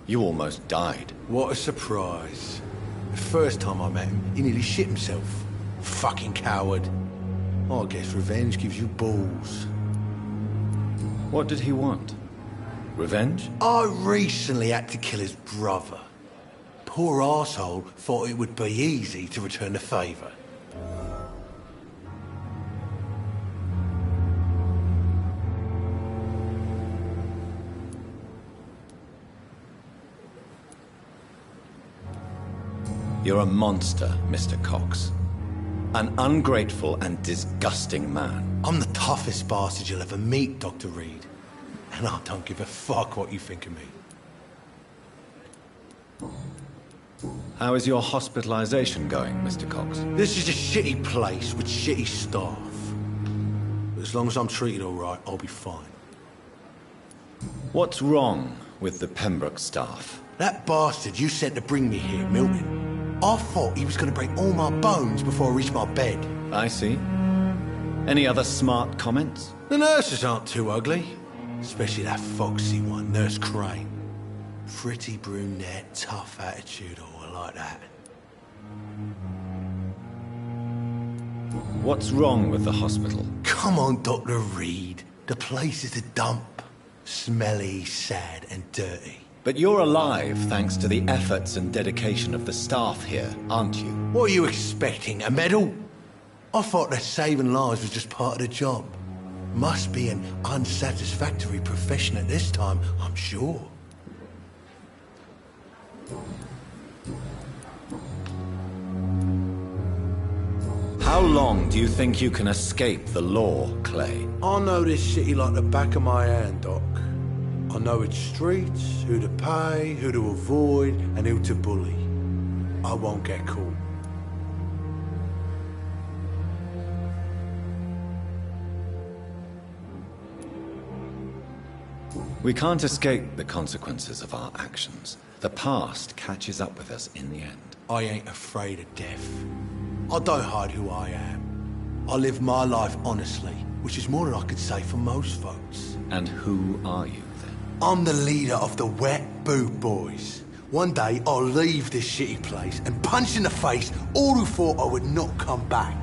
You almost died. What a surprise. The first time I met him, he nearly shit himself. Fucking coward. I guess revenge gives you balls. What did he want? Revenge? I recently had to kill his brother. Poor arsehole thought it would be easy to return the favour. You're a monster, Mr. Cox. An ungrateful and disgusting man. I'm the toughest bastard you'll ever meet, Dr. Reed. And I don't give a fuck what you think of me. How is your hospitalization going, Mr. Cox? This is a shitty place with shitty staff. But as long as I'm treated all right, I'll be fine. What's wrong with the Pembroke staff? That bastard you sent to bring me here, Milton, I thought he was going to break all my bones before I reached my bed. I see. Any other smart comments? The nurses aren't too ugly. Especially that foxy one, Nurse Crane. Pretty brunette, tough attitude, all like that. What's wrong with the hospital? Come on, Dr. Reed. The place is a dump. Smelly, sad, and dirty. But you're alive thanks to the efforts and dedication of the staff here, aren't you? What are you expecting, a medal? I thought that saving lives was just part of the job. Must be an unsatisfactory profession at this time, I'm sure. How long do you think you can escape the law, Clay? I know this city like the back of my hand, Doc. I know its streets, who to pay, who to avoid, and who to bully. I won't get caught. We can't escape the consequences of our actions. The past catches up with us in the end. I ain't afraid of death. I don't hide who I am. I live my life honestly, which is more than I could say for most folks. And who are you, then? I'm the leader of the Wet Boot Boys. One day, I'll leave this shitty place and punch in the face all who thought I would not come back.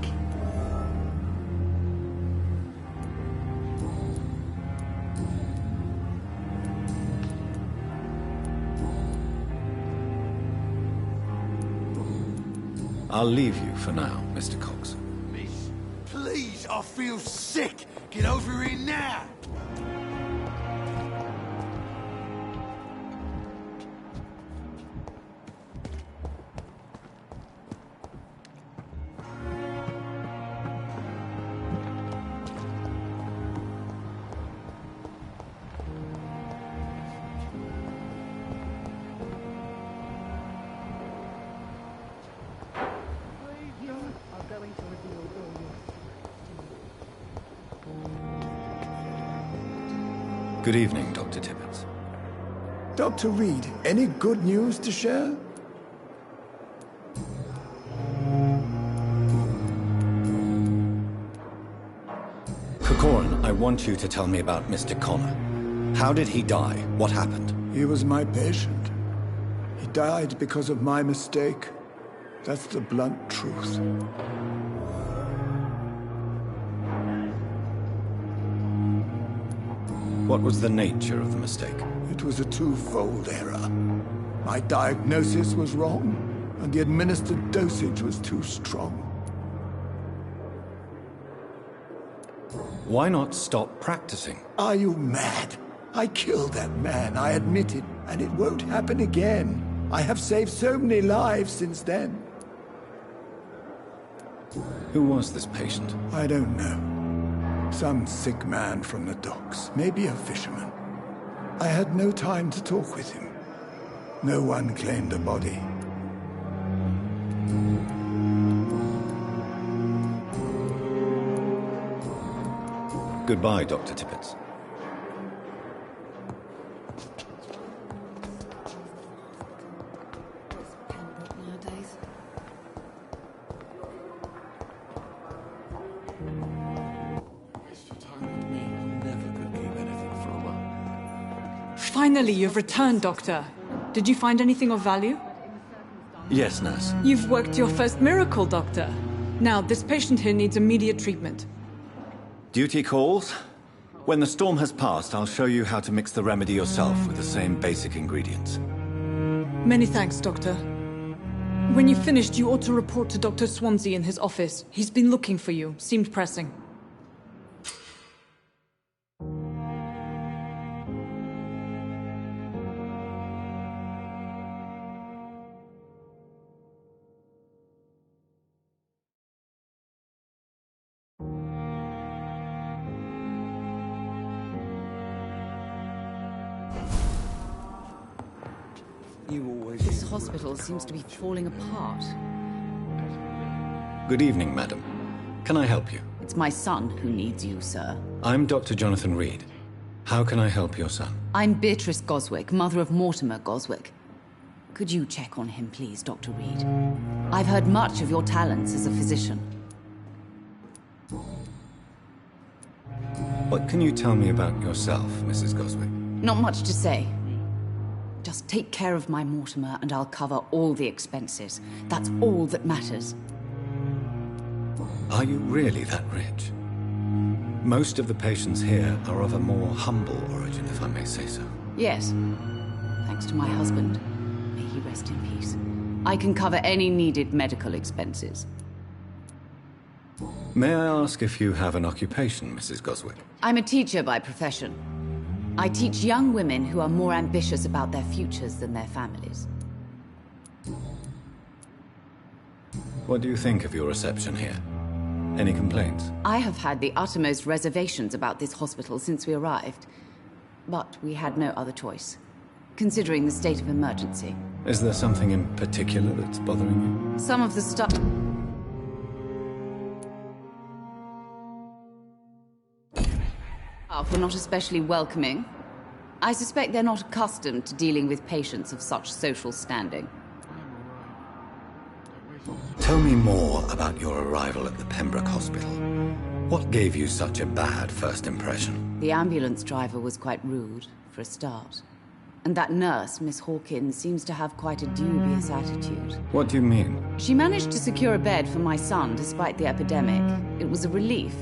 I'll leave you for now, Mr. Cox. Miss, please, I feel sick. Get over here now. Good evening, Dr. Tibbets. Dr. Reed, any good news to share? Corcoran, I want you to tell me about Mr. Connor. How did he die? What happened? He was my patient. He died because of my mistake. That's the blunt truth. What was the nature of the mistake? It was a twofold error. My diagnosis was wrong, and the administered dosage was too strong. Why not stop practicing? Are you mad? I killed that man, I admit it, and it won't happen again. I have saved so many lives since then. Who was this patient? I don't know. Some sick man from the docks, maybe a fisherman. I had no time to talk with him. No one claimed a body. Goodbye, Dr. Tippett. Finally, you've returned, Doctor. Did you find anything of value? Yes, nurse. You've worked your first miracle, Doctor. Now, this patient here needs immediate treatment. Duty calls. When the storm has passed, I'll show you how to mix the remedy yourself with the same basic ingredients. Many thanks, Doctor. When you've finished, you ought to report to Dr. Swansea in his office. He's been looking for you. Seemed pressing. This hospital seems to be falling apart. Good evening, madam. Can I help you? It's my son who needs you, sir. I'm Dr. Jonathan Reed. How can I help your son? I'm Beatrice Goswick, mother of Mortimer Goswick. Could you check on him, please, Dr. Reed? I've heard much of your talents as a physician. What can you tell me about yourself, Mrs. Goswick? Not much to say. Just take care of my Mortimer and I'll cover all the expenses. That's all that matters. Are you really that rich? Most of the patients here are of a more humble origin, if I may say so. Yes. Thanks to my husband. May he rest in peace. I can cover any needed medical expenses. May I ask if you have an occupation, Mrs. Goswick? I'm a teacher by profession. I teach young women who are more ambitious about their futures than their families. What do you think of your reception here? Any complaints? I have had the uttermost reservations about this hospital since we arrived. But we had no other choice, considering the state of emergency. Is there something in particular that's bothering you? Some of the stuff... Were not especially welcoming. I suspect they're not accustomed to dealing with patients of such social standing. Tell me more about your arrival at the Pembroke Hospital. What gave you such a bad first impression? The ambulance driver was quite rude, for a start. And that nurse, Miss Hawkins, seems to have quite a dubious attitude. What do you mean? She managed to secure a bed for my son despite the epidemic. It was a relief,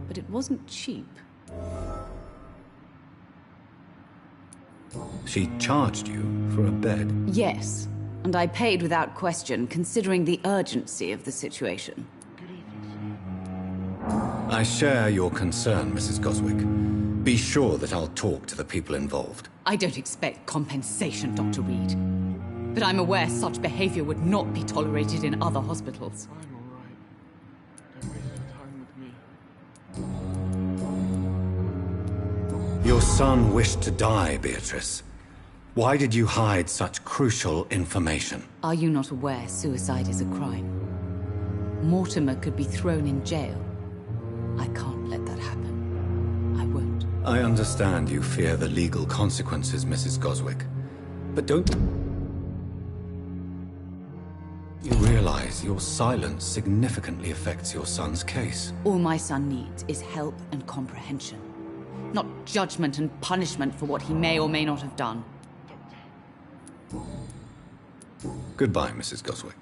but it wasn't cheap. She charged you for a bed? Yes, and I paid without question, considering the urgency of the situation. I share your concern, Mrs. Goswick. Be sure that I'll talk to the people involved. I don't expect compensation, Dr. Reed. But I'm aware such behavior would not be tolerated in other hospitals. Your son wished to die, Beatrice. Why did you hide such crucial information? Are you not aware suicide is a crime? Mortimer could be thrown in jail. I can't let that happen. I won't. I understand you fear the legal consequences, Mrs. Goswick. But don't... You realize your silence significantly affects your son's case. All my son needs is help and comprehension. Not judgment and punishment for what he may or may not have done. Goodbye, Mrs. Goswick.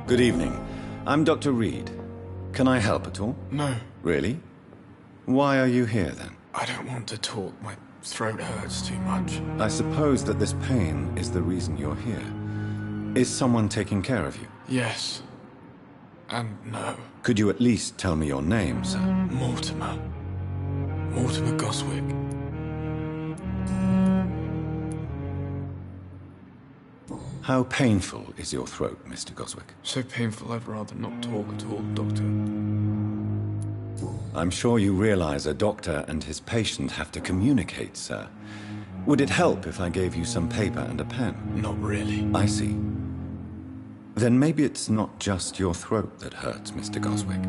Good evening. I'm Dr. Reed. Can I help at all? No. Really? Why are you here, then? I don't want to talk. My throat hurts too much. I suppose that this pain is the reason you're here. Is someone taking care of you? Yes. And no. Could you at least tell me your name, sir? Mortimer. Mortimer Goswick. How painful is your throat, Mr. Goswick? So painful I'd rather not talk at all, Doctor. I'm sure you realize a doctor and his patient have to communicate, sir. Would it help if I gave you some paper and a pen? Not really. I see. Then maybe it's not just your throat that hurts, Mr. Goswick.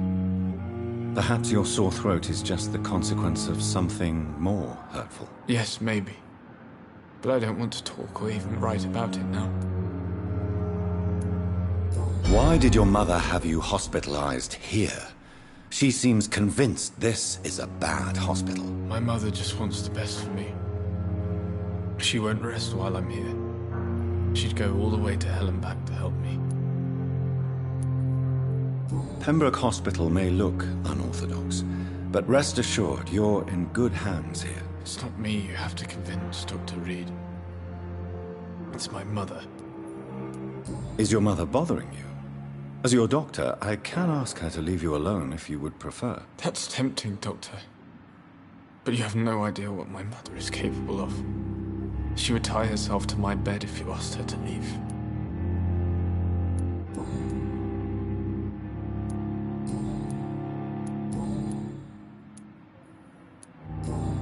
Perhaps your sore throat is just the consequence of something more hurtful. Yes, maybe. But I don't want to talk or even write about it now. Why did your mother have you hospitalized here? She seems convinced this is a bad hospital. My mother just wants the best for me. She won't rest while I'm here. She'd go all the way to hell and back to help me. Pembroke Hospital may look unorthodox, but rest assured you're in good hands here. It's not me you have to convince, Dr. Reed. It's my mother. Is your mother bothering you? As your doctor, I can ask her to leave you alone if you would prefer. That's tempting, Doctor. But you have no idea what my mother is capable of. She would tie herself to my bed if you asked her to leave.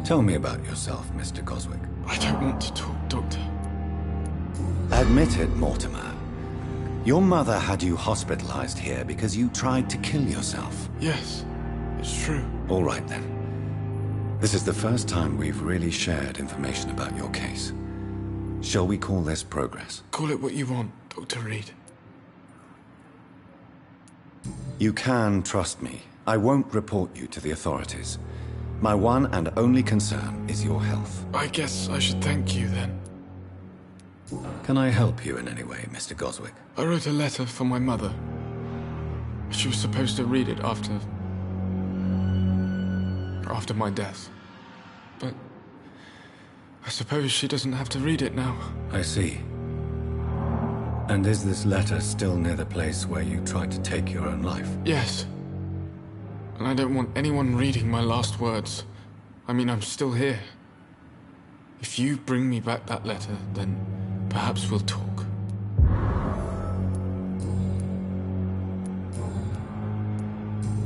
Tell me about yourself, Mr. Goswick. I don't want to talk, Doctor. Admit it, Mortimer. Your mother had you hospitalized here because you tried to kill yourself. Yes, it's true. All right, then. This is the first time we've really shared information about your case. Shall we call this progress? Call it what you want, Dr. Reed. You can trust me. I won't report you to the authorities. My one and only concern is your health. I guess I should thank you, then. Can I help you in any way, Mr. Goswick? I wrote a letter for my mother. She was supposed to read it after my death. But I suppose she doesn't have to read it now. I see. And is this letter still near the place where you tried to take your own life? Yes. And I don't want anyone reading my last words. I mean, I'm still here. If you bring me back that letter, then perhaps we'll talk.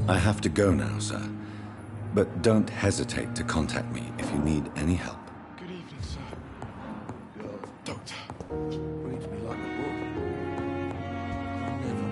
I have to go now, sir. But don't hesitate to contact me if you need any help. Good evening, sir. Doctor. Reads me like a book. Never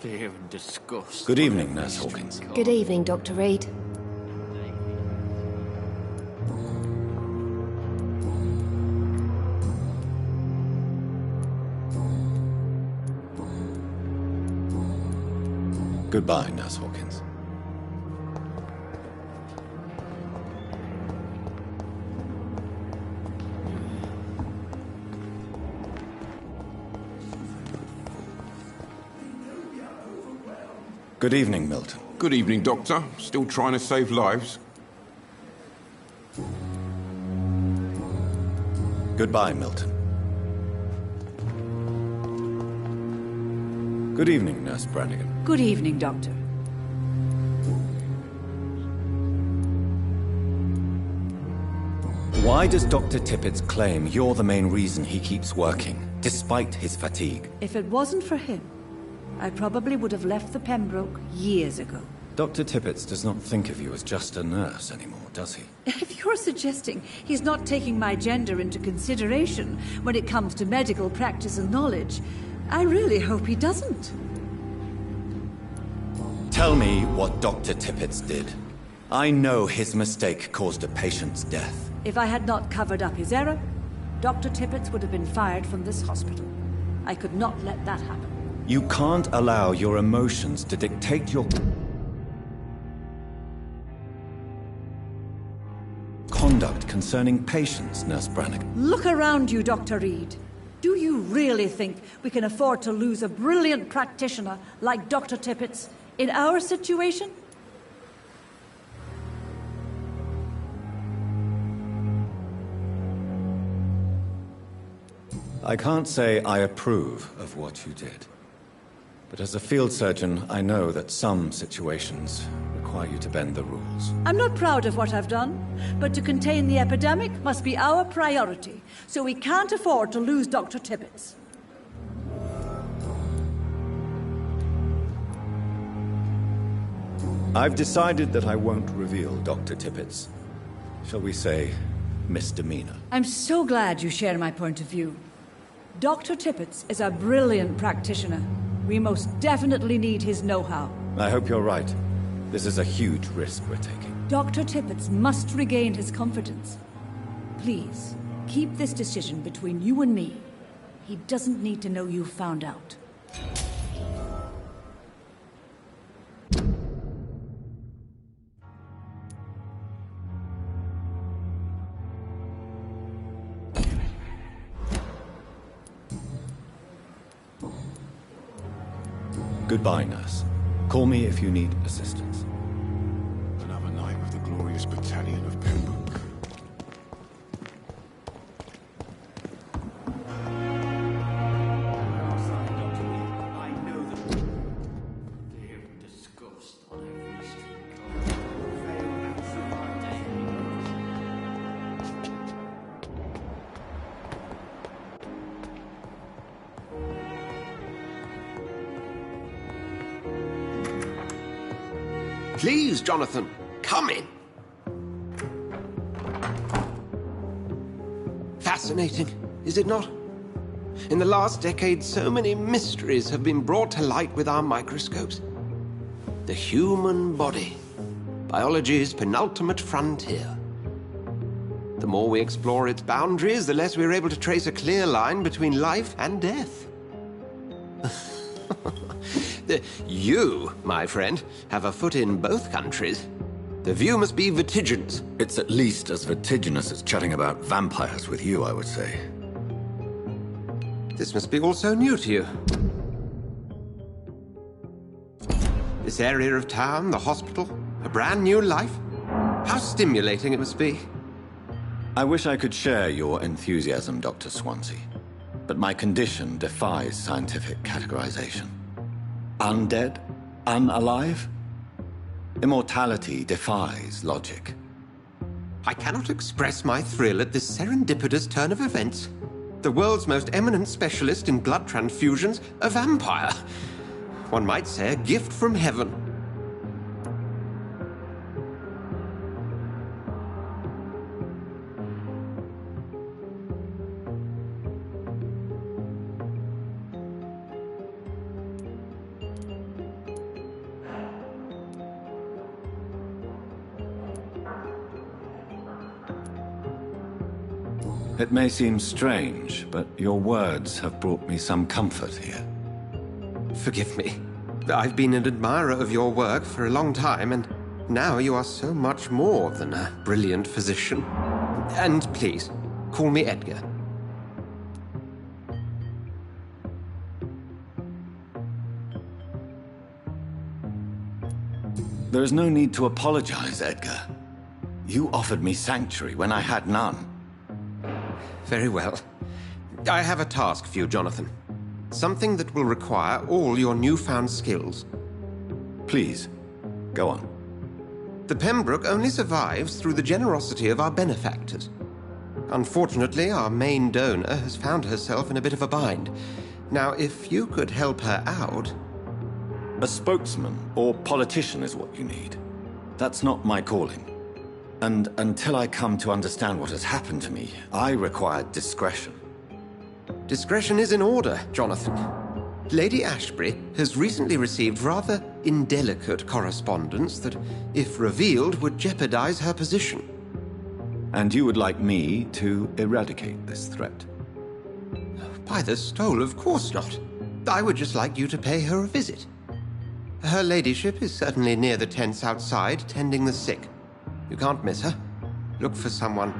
Fear and disgust. Good evening, Nurse Hawkins. Good evening, Dr. Reed. Goodbye, Nurse Hawkins. Good evening, Milton. Good evening, Doctor. Still trying to save lives? Goodbye, Milton. Good evening, Nurse Brannigan. Good evening, Doctor. Why does Dr. Tippett claim you're the main reason he keeps working, despite his fatigue? If it wasn't for him, I probably would have left the Pembroke years ago. Dr. Tippett does not think of you as just a nurse anymore, does he? If you're suggesting he's not taking my gender into consideration when it comes to medical practice and knowledge, I really hope he doesn't. Tell me what Dr. Tippett did. I know his mistake caused a patient's death. If I had not covered up his error, Dr. Tippett would have been fired from this hospital. I could not let that happen. You can't allow your emotions to dictate your conduct concerning patients, Nurse Brannigan. Look around you, Dr. Reed. Do Do you really think we can afford to lose a brilliant practitioner like Dr. Tippett in our situation? I can't say I approve of what you did. But as a field surgeon, I know that some situations require you to bend the rules. I'm not proud of what I've done, but to contain the epidemic must be our priority, so we can't afford to lose Dr. Tippett. I've decided that I won't reveal Dr. Tippett's, shall we say, misdemeanor. I'm so glad you share my point of view. Dr. Tippett is a brilliant practitioner. We most definitely need his know-how. I hope you're right. This is a huge risk we're taking. Dr. Tippett must regain his confidence. Please, keep this decision between you and me. He doesn't need to know you found out. Goodbye, nurse. Call me if you need assistance. Another night with the glorious battalion of Pembroke. Please, Jonathan, come in. Fascinating, is it not? In the last decade, so many mysteries have been brought to light with our microscopes. The human body, biology's penultimate frontier. The more we explore its boundaries, the less we're able to trace a clear line between life and death. You, my friend, have a foot in both countries. The view must be vertiginous. It's at least as vertiginous as chatting about vampires with you, I would say. This must be all so new to you. This area of town, the hospital, a brand new life. How stimulating it must be. I wish I could share your enthusiasm, Dr. Swansea, but my condition defies scientific categorization. Undead? Unalive? Immortality defies logic. I cannot express my thrill at this serendipitous turn of events. The world's most eminent specialist in blood transfusions, a vampire. One might say a gift from heaven. It may seem strange, but your words have brought me some comfort here. Forgive me. I've been an admirer of your work for a long time, and now you are so much more than a brilliant physician. And please, call me Edgar. There is no need to apologize, Edgar. You offered me sanctuary when I had none. Very well. I have a task for you, Jonathan. Something that will require all your newfound skills. Please, go on. The Pembroke only survives through the generosity of our benefactors. Unfortunately, our main donor has found herself in a bit of a bind. Now, if you could help her out... A spokesman or politician is what you need. That's not my calling. And until I come to understand what has happened to me, I require discretion. Discretion is in order, Jonathan. Lady Ashbury has recently received rather indelicate correspondence that, if revealed, would jeopardize her position. And you would like me to eradicate this threat? By the stole, of course not. I would just like you to pay her a visit. Her ladyship is certainly near the tents outside, tending the sick. You can't miss her. Look for someone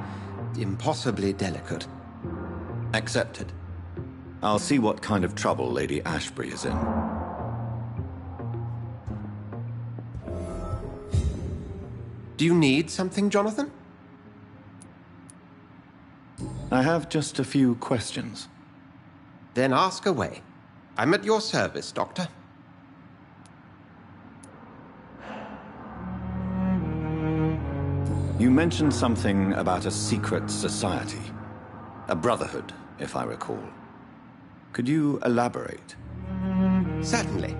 impossibly delicate. Accepted. I'll see what kind of trouble Lady Ashbury is in. Do you need something, Jonathan? I have just a few questions. Then ask away. I'm at your service, Doctor. You mentioned something about a secret society. A brotherhood, if I recall. Could you elaborate? Certainly.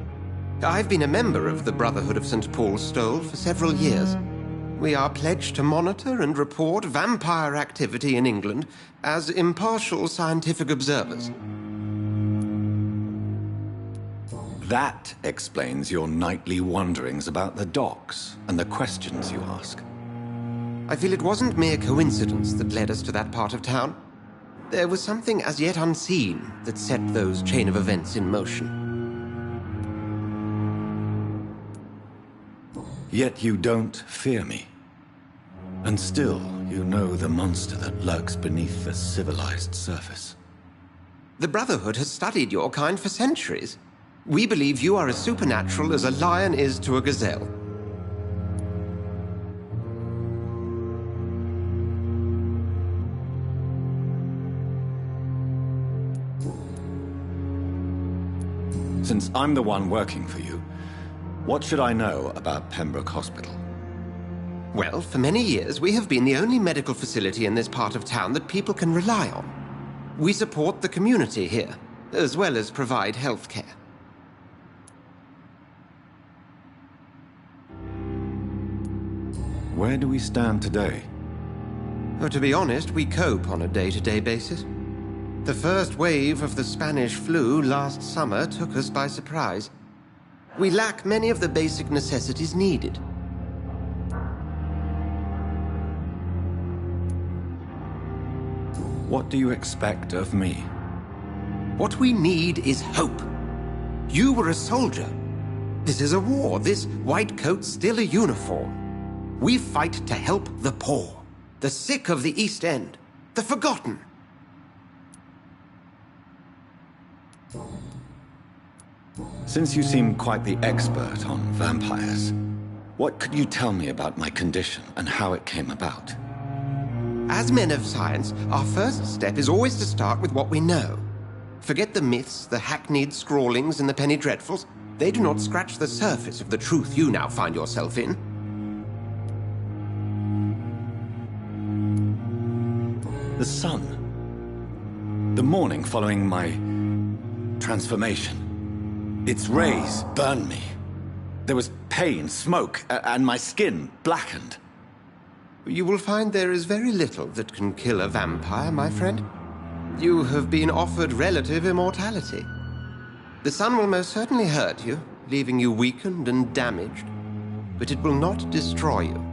I've been a member of the Brotherhood of St. Paul's Stole for several years. We are pledged to monitor and report vampire activity in England as impartial scientific observers. That explains your nightly wanderings about the docks and the questions you ask. I feel it wasn't mere coincidence that led us to that part of town. There was something as yet unseen that set those chain of events in motion. Yet you don't fear me. And still, you know the monster that lurks beneath the civilized surface. The Brotherhood has studied your kind for centuries. We believe you are as supernatural as a lion is to a gazelle. Since I'm the one working for you, what should I know about Pembroke Hospital? Well, for many years, we have been the only medical facility in this part of town that people can rely on. We support the community here, as well as provide health care. Where do we stand today? Oh, to be honest, we cope on a day-to-day basis. The first wave of the Spanish flu last summer took us by surprise. We lack many of the basic necessities needed. What do you expect of me? What we need is hope. You were a soldier. This is a war. This white coat's still a uniform. We fight to help the poor, the sick of the East End, the forgotten. Since you seem quite the expert on vampires, what could you tell me about my condition and how it came about? As men of science, our first step is always to start with what we know. Forget the myths, the hackneyed scrawlings, and the penny dreadfuls. They do not scratch the surface of the truth you now find yourself in. The sun. The morning following my transformation. Its rays burned me. There was pain, smoke, and my skin blackened. You will find there is very little that can kill a vampire, my friend. You have been offered relative immortality. The sun will most certainly hurt you, leaving you weakened and damaged, but it will not destroy you.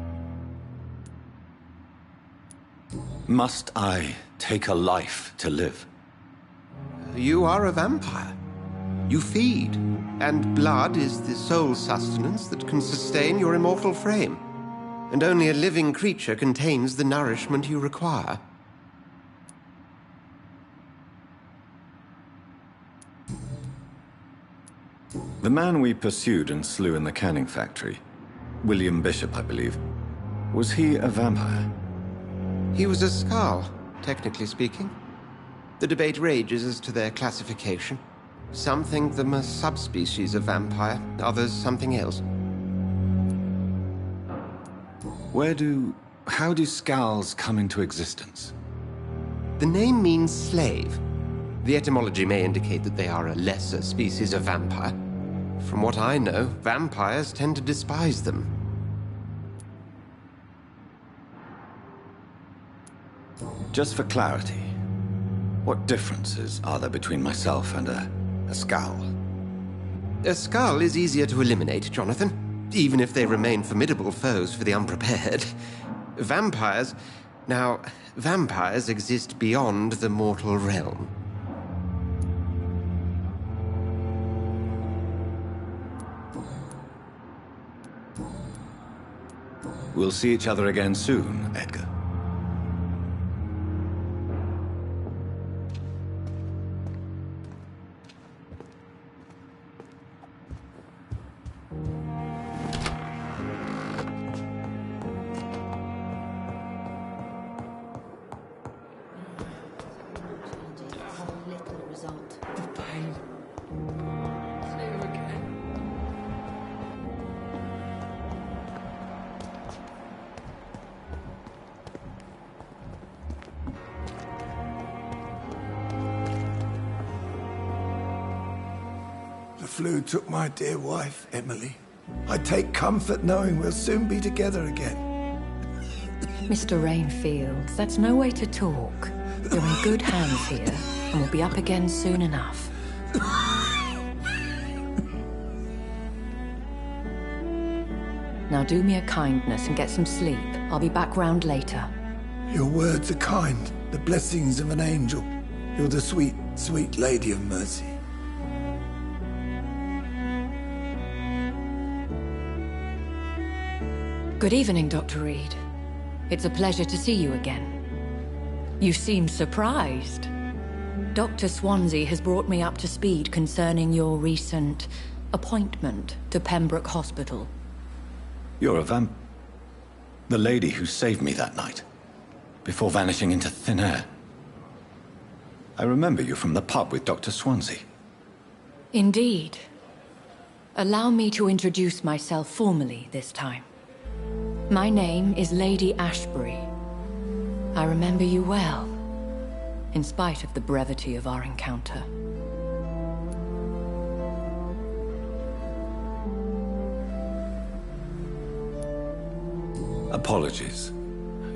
Must I take a life to live? You are a vampire. You feed, and blood is the sole sustenance that can sustain your immortal frame. And only a living creature contains the nourishment you require. The man we pursued and slew in the canning factory, William Bishop, I believe, was he a vampire? He was a Skald, technically speaking. The debate rages as to their classification. Some think them a subspecies of vampire, others something else. How do Skalds come into existence? The name means slave. The etymology may indicate that they are a lesser species of vampire. From what I know, vampires tend to despise them. Just for clarity, what differences are there between myself and a Skald? A Skald is easier to eliminate, Jonathan, even if they remain formidable foes for the unprepared. Vampires... Now, vampires exist beyond the mortal realm. We'll see each other again soon, Edgar. flu took my dear wife, Emily. I take comfort knowing we'll soon be together again. Mr. Rainfield, that's no way to talk. You're in good hands here, and we'll be up again soon enough. Now do me a kindness and get some sleep. I'll be back round later. Your words are kind, the blessings of an angel. You're the sweet, sweet Lady of Mercy. Good evening, Dr. Reed. It's a pleasure to see you again. You seem surprised. Dr. Swansea has brought me up to speed concerning your recent appointment to Pembroke Hospital. You're a the lady who saved me that night, before vanishing into thin air. I remember you from the pub with Dr. Swansea. Indeed. Allow me to introduce myself formally this time. My name is Lady Ashbury. I remember you well, in spite of the brevity of our encounter. Apologies.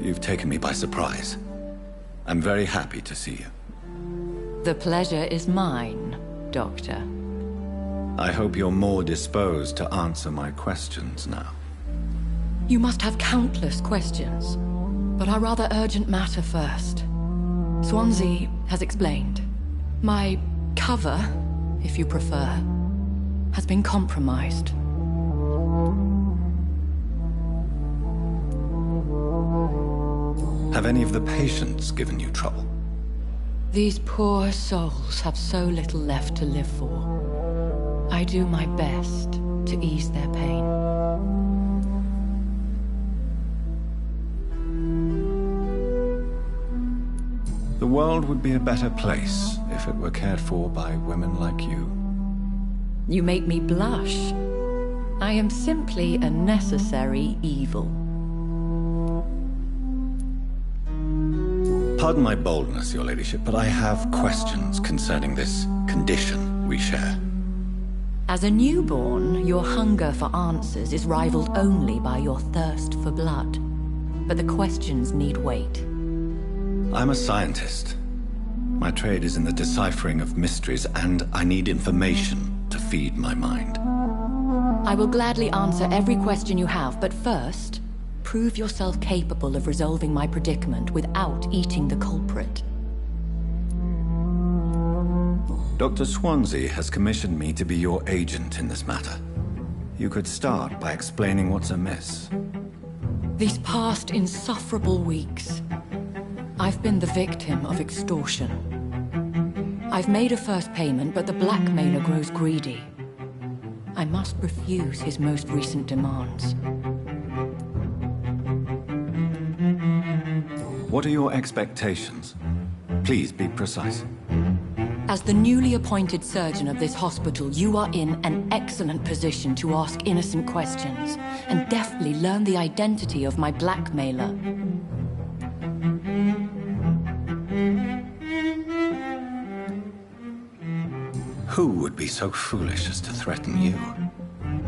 You've taken me by surprise. I'm very happy to see you. The pleasure is mine, Doctor. I hope you're more disposed to answer my questions now. You must have countless questions, but our rather urgent matter first. Swansea has explained. My cover, if you prefer, has been compromised. Have any of the patients given you trouble? These poor souls have so little left to live for. I do my best to ease their pain. The world would be a better place if it were cared for by women like you. You make me blush. I am simply a necessary evil. Pardon my boldness, your ladyship, but I have questions concerning this condition we share. As a newborn, your hunger for answers is rivaled only by your thirst for blood. But the questions need wait. I'm a scientist. My trade is in the deciphering of mysteries, and I need information to feed my mind. I will gladly answer every question you have, but first, prove yourself capable of resolving my predicament without eating the culprit. Dr. Swansea has commissioned me to be your agent in this matter. You could start by explaining what's amiss. These past insufferable weeks, I've been the victim of extortion. I've made a first payment, but the blackmailer grows greedy. I must refuse his most recent demands. What are your expectations? Please be precise. As the newly appointed surgeon of this hospital, you are in an excellent position to ask innocent questions and deftly learn the identity of my blackmailer. Who would be so foolish as to threaten you?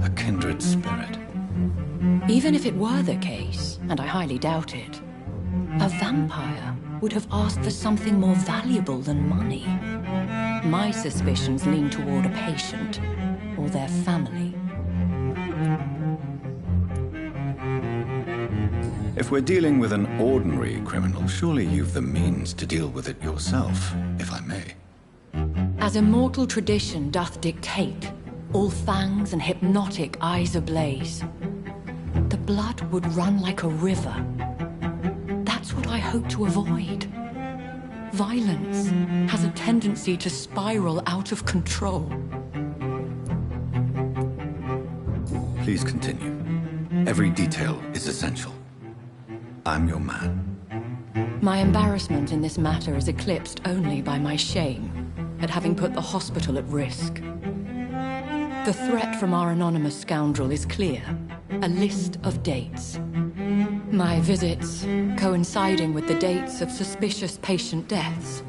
A kindred spirit. Even if it were the case, and I highly doubt it, a vampire would have asked for something more valuable than money. My suspicions lean toward a patient or their family. If we're dealing with an ordinary criminal, surely you've the means to deal with it yourself, if I may. As immortal tradition doth dictate, all fangs and hypnotic eyes ablaze, the blood would run like a river. That's what I hope to avoid. Violence has a tendency to spiral out of control. Please continue. Every detail is essential. I'm your man. My embarrassment in this matter is eclipsed only by my shame at having put the hospital at risk. The threat from our anonymous scoundrel is clear. A list of dates. My visits coinciding with the dates of suspicious patient deaths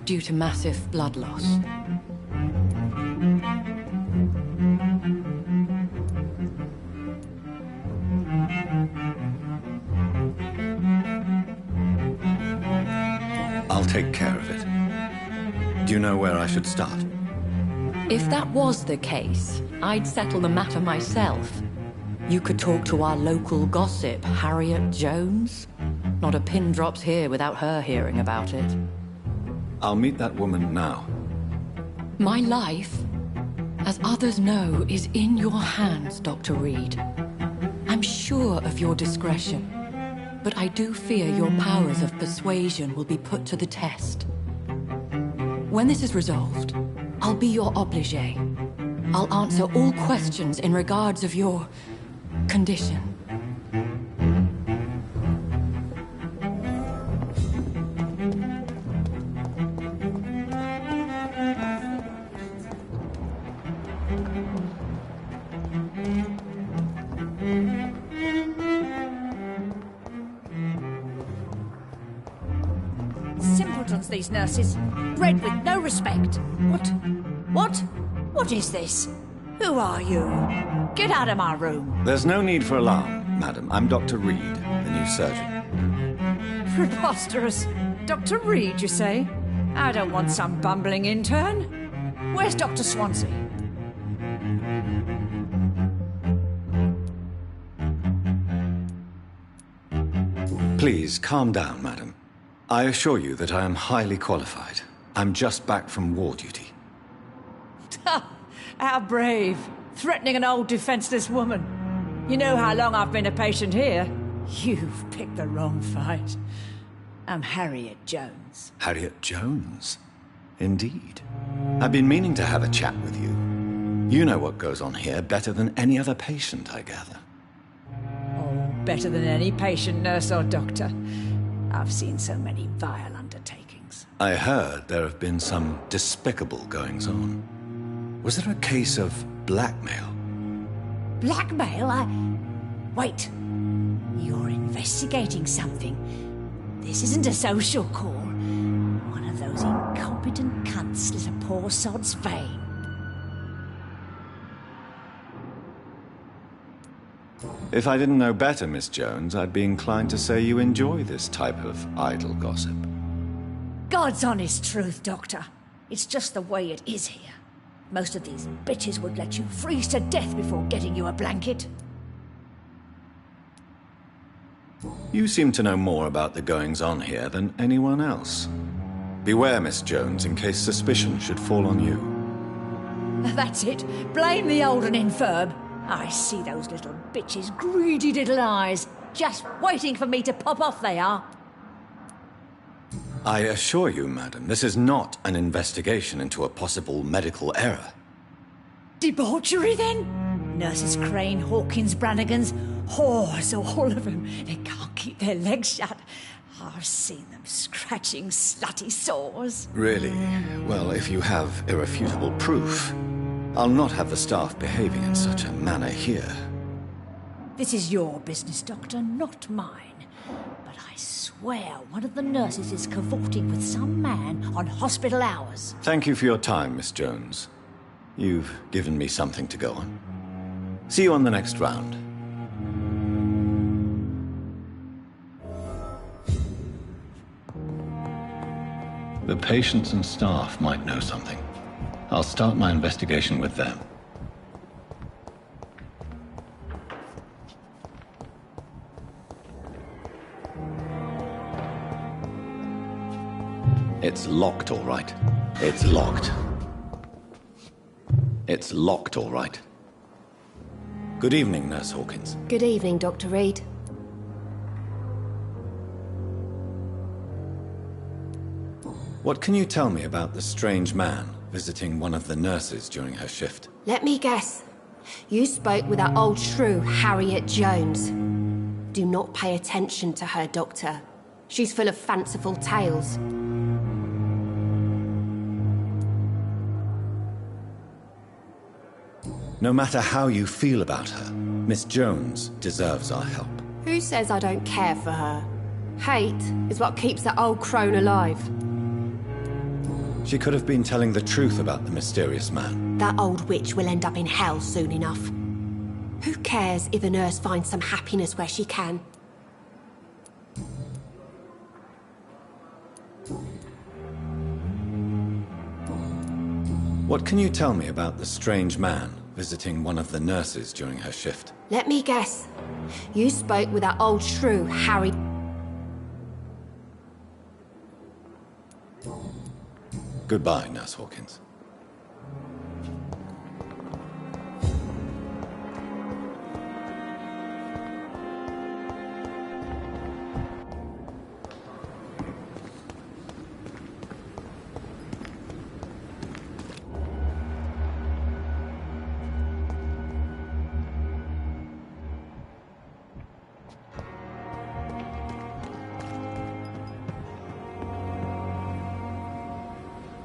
due to massive blood loss. take care of it. Do you know where I should start? If that was the case, I'd settle the matter myself. You could talk to our local gossip, Harriet Jones. Not a pin drops here without her hearing about it. I'll meet that woman now. My life, as others know, is in your hands, Dr. Reed. I'm sure of your discretion, but I do fear your powers of persuasion will be put to the test. When this is resolved, I'll be your obligé. I'll answer all questions in regards of your condition. Simpletons, these nurses. Bred with no respect. What is this? Who are you? Get out of my room. There's no need for alarm, madam. I'm Dr. Reed, the new surgeon. Preposterous. Dr. Reed, you say? I don't want some bumbling intern. Where's Dr. Swansea? Please, calm down, madam. I assure you that I am highly qualified. I'm just back from war duty. How brave. Threatening an old defenseless woman. You know how long I've been a patient here? You've picked the wrong fight. I'm Harriet Jones. Harriet Jones? Indeed. I've been meaning to have a chat with you. You know what goes on here better than any other patient, I gather. Oh, better than any patient, nurse or doctor. I've seen so many vile undertakings. I heard there have been some despicable goings-on. Was there a case of blackmail? Blackmail? Wait. You're investigating something. This isn't a social call. One of those incompetent cunts slit a poor sod's vein. If I didn't know better, Miss Jones, I'd be inclined to say you enjoy this type of idle gossip. God's honest truth, Doctor. It's just the way it is here. Most of these bitches would let you freeze to death before getting you a blanket. You seem to know more about the goings-on here than anyone else. Beware, Miss Jones, in case suspicion should fall on you. That's it. Blame the old and infirm. I see those little bitches' greedy little eyes. Just waiting for me to pop off, they are. I assure you, madam, this is not an investigation into a possible medical error. Debauchery, then? Nurses Crane, Hawkins, Brannigans, whores, all of them. They can't keep their legs shut. I've seen them scratching slutty sores. Really? Well, if you have irrefutable proof, I'll not have the staff behaving in such a manner here. This is your business, Doctor, not mine. But I swear one of the nurses is cavorting with some man on hospital hours. Thank you for your time, Miss Jones. You've given me something to go on. See you on the next round. The patients and staff might know something. I'll start my investigation with them. It's locked, all right. It's locked. It's locked, all right. Good evening, Nurse Hawkins. Good evening, Dr. Reed. What can you tell me about the strange man visiting one of the nurses during her shift? Let me guess. You spoke with that old shrew, Harriet Jones. Do not pay attention to her, Doctor. She's full of fanciful tales. No matter how you feel about her, Miss Jones deserves our help. Who says I don't care for her? Hate is what keeps that old crone alive. She could have been telling the truth about the mysterious man. That old witch will end up in hell soon enough. Who cares if a nurse finds some happiness where she can? What can you tell me about the strange man visiting one of the nurses during her shift? Let me guess. You spoke with that old shrew, Harry. Goodbye, Nurse Hawkins.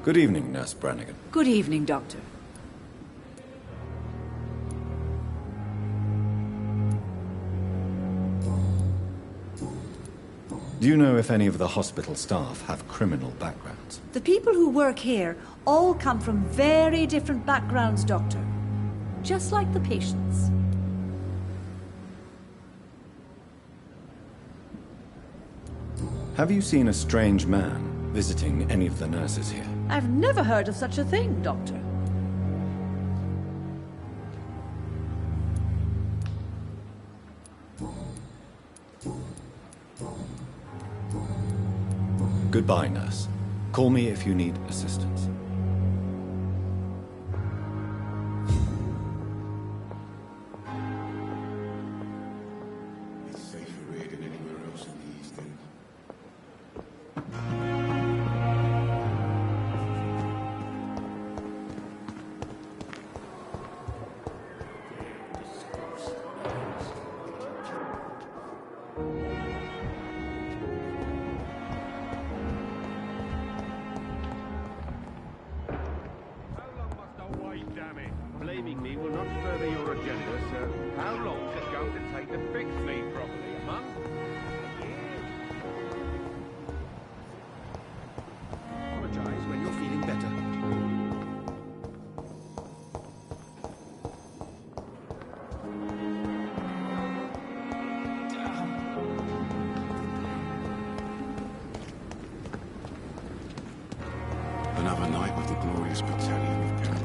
Good evening, Nurse Brannigan. Good evening, Doctor. Do you know if any of the hospital staff have criminal backgrounds? The people who work here all come from very different backgrounds, Doctor. Just like the patients. Have you seen a strange man visiting any of the nurses here? I've never heard of such a thing, Doctor. Goodbye, nurse. Call me if you need assistance. It's safer here than anywhere else in the East End. Blaming me will not further your agenda, sir. How long is it going to take to fix me properly? A month? Apologize when you're feeling better. Another night with the glorious battalion of Pembroke.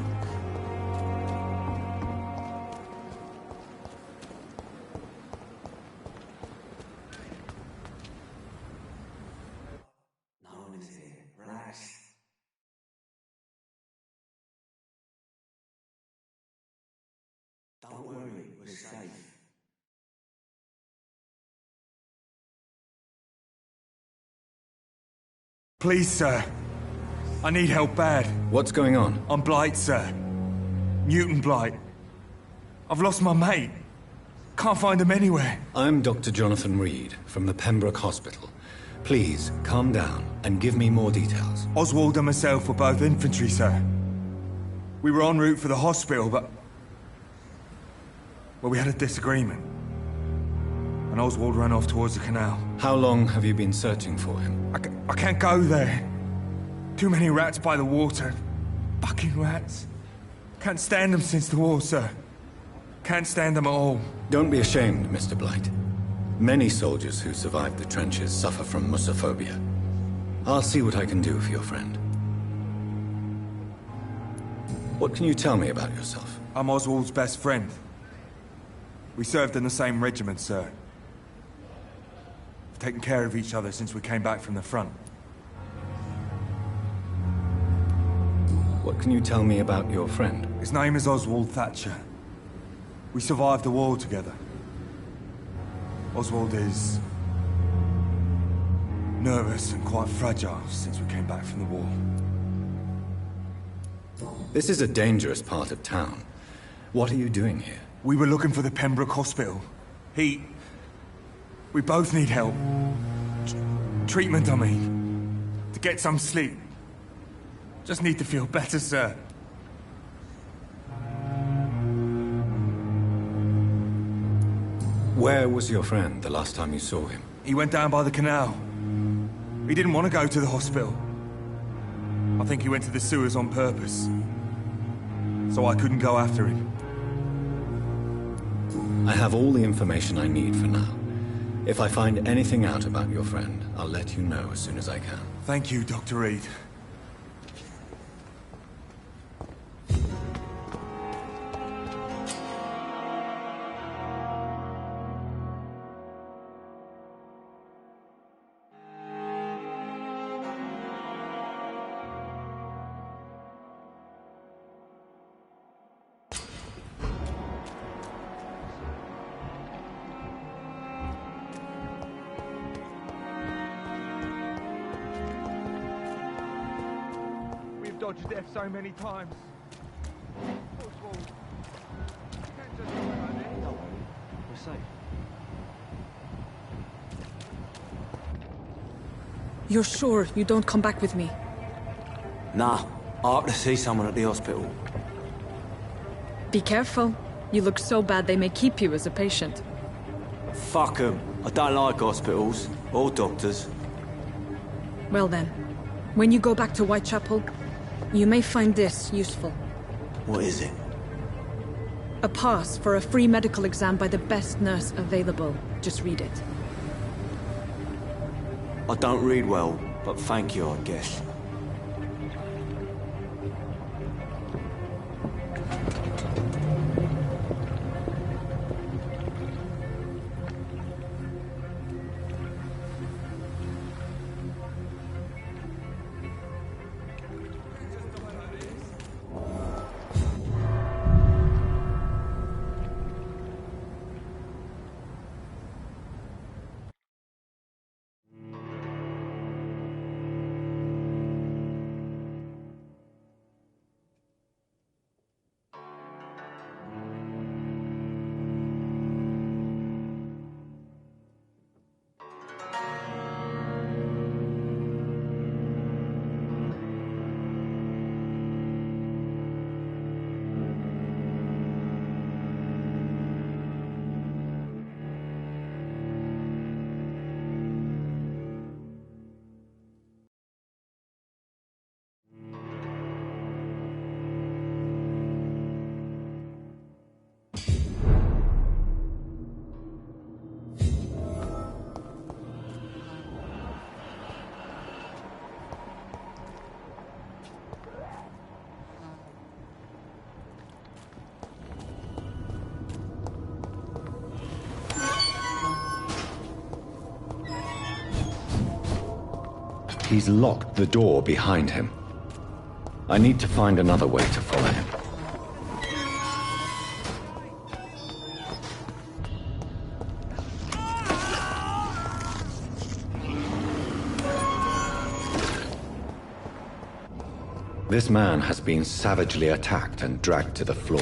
Don't worry, we're safe. Please, sir. I need help bad. What's going on? I'm Blight, sir. Newton Blight. I've lost my mate. Can't find him anywhere. I'm Dr. Jonathan Reed from the Pembroke Hospital. Please, calm down and give me more details. Oswald and myself were both infantry, sir. We were en route for the hospital, but... well, we had a disagreement. And Oswald ran off towards the canal. How long have you been searching for him? I can't go there. Too many rats by the water. Fucking rats. Can't stand them since the war, sir. Can't stand them at all. Don't be ashamed, Mr. Blight. Many soldiers who survived the trenches suffer from musophobia. I'll see what I can do for your friend. What can you tell me about yourself? I'm Oswald's best friend. We served in the same regiment, sir. We've taken care of each other since we came back from the front. What can you tell me about your friend? His name is Oswald Thatcher. We survived the war together. Oswald is... nervous and quite fragile since we came back from the war. This is a dangerous part of town. What are you doing here? We were looking for the Pembroke Hospital. We both need help. Treatment, I mean. To get some sleep. Just need to feel better, sir. Where was your friend the last time you saw him? He went down by the canal. He didn't want to go to the hospital. I think he went to the sewers on purpose. So I couldn't go after him. I have all the information I need for now. If I find anything out about your friend, I'll let you know as soon as I can. Thank you, Dr. Reed. dodged death so many times. Oswald, you can't just go like this. Don't worry, we're safe. You're sure you don't come back with me? Nah, I have to see someone at the hospital. Be careful. You look so bad they may keep you as a patient. Fuck 'em. I don't like hospitals or doctors. Well then, when you go back to Whitechapel, you may find this useful. What is it? A pass for a free medical exam by the best nurse available. Just read it. I don't read well, but thank you, I guess. He's locked the door behind him. I need to find another way to follow him. This man has been savagely attacked and dragged to the floor.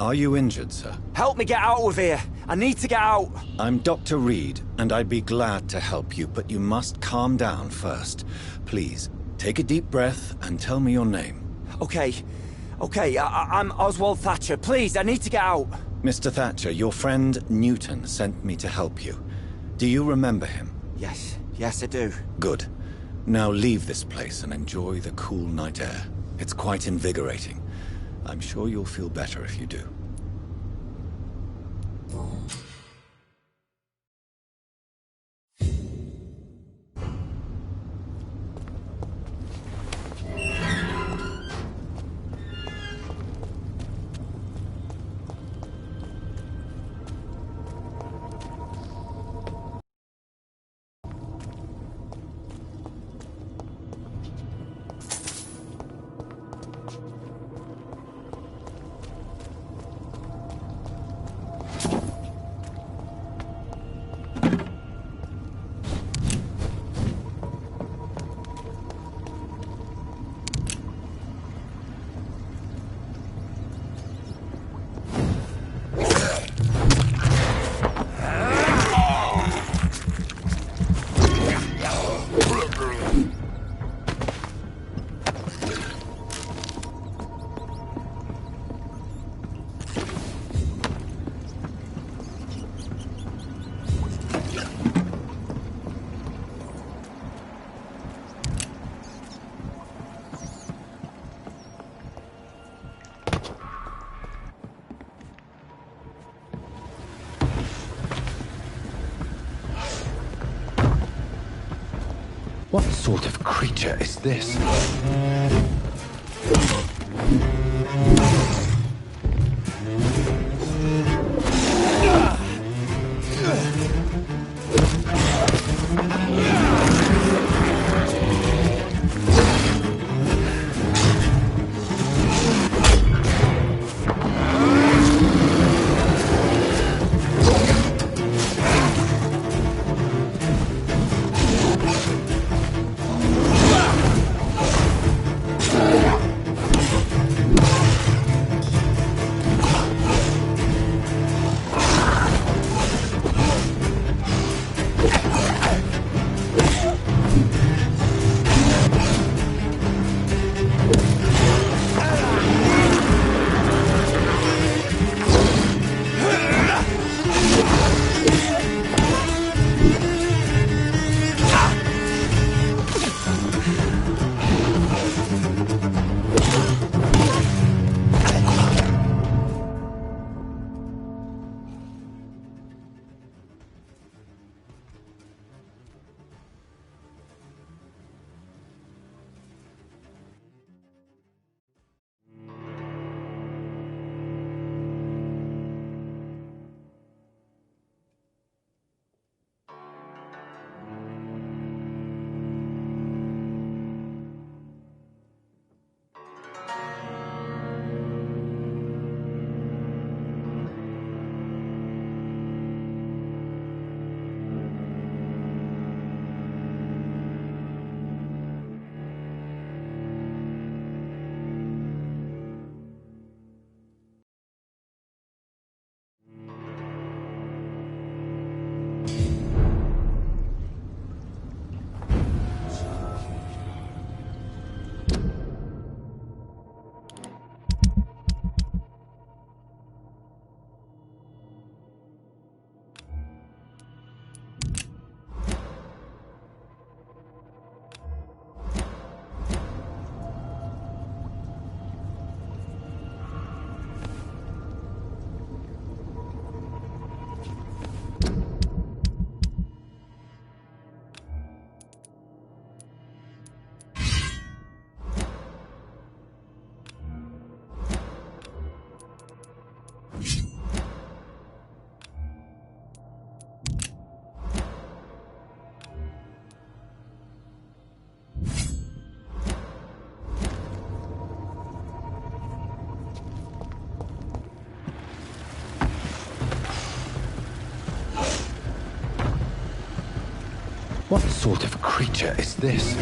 Are you injured, sir? Help me get out of here. I need to get out. I'm Dr. Reed, and I'd be glad to help you, but you must calm down first. Please, take a deep breath and tell me your name. Okay. I'm Oswald Thatcher. Please, I need to get out. Mr. Thatcher, your friend Newton sent me to help you. Do you remember him? Yes, I do. Good. Now leave this place and enjoy the cool night air. It's quite invigorating. I'm sure you'll feel better if you do. What sort of creature is this? What sort of creature is this?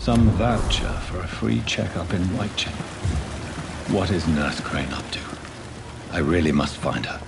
Some voucher for a free checkup in Whitechapel. What is Nurse Crane up to? I really must find her.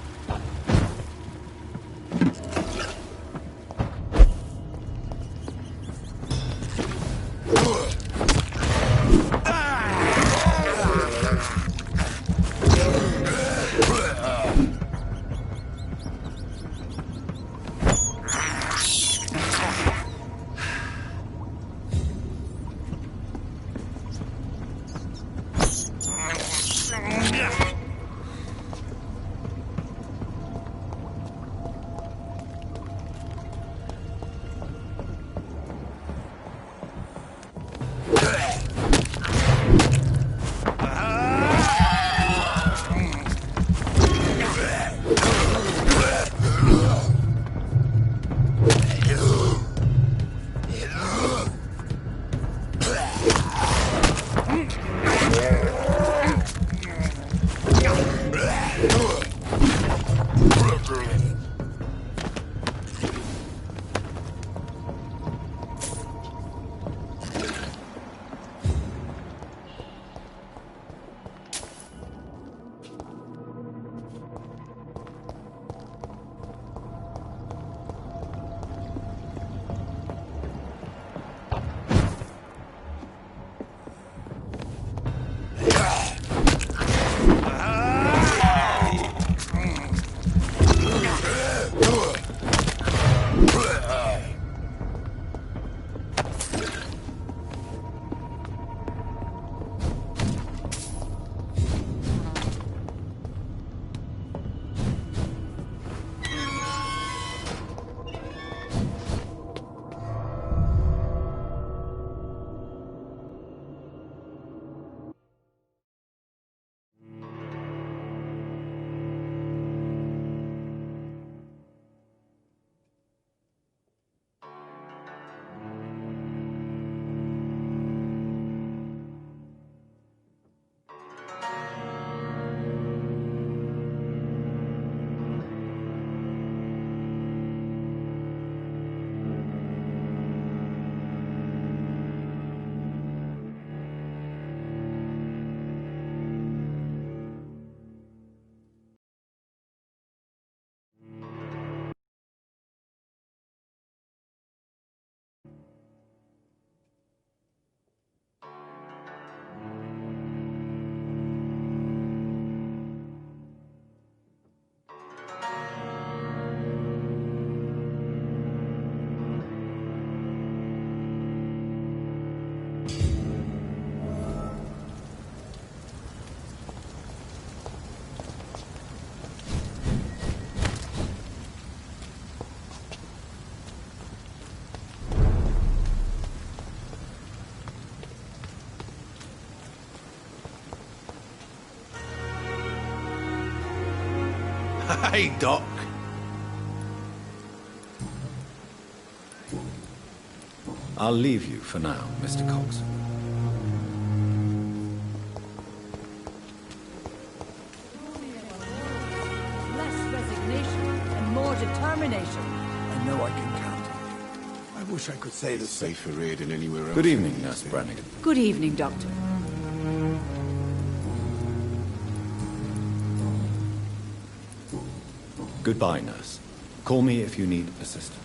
Hey, Doc. I'll leave you for now, Mr. Cox. Less resignation and more determination. I know I can count on you. I wish I could say the same. Safer here than anywhere else. Good evening, Nurse Brannigan. Good evening, Doctor. Goodbye, nurse. Call me if you need assistance.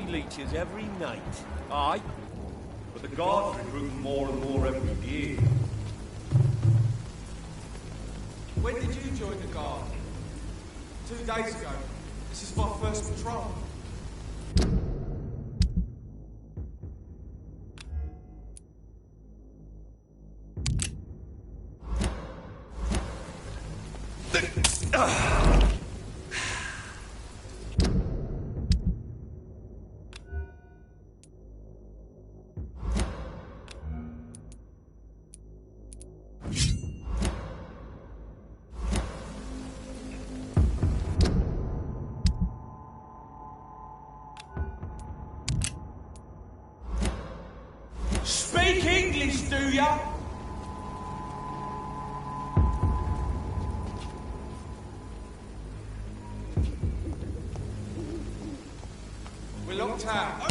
Leeches every night. Aye. But the guards recruit more and more every year. When did you join the guard? 2 days ago. This is my first patrol. Speak English, do ya? We're locked out.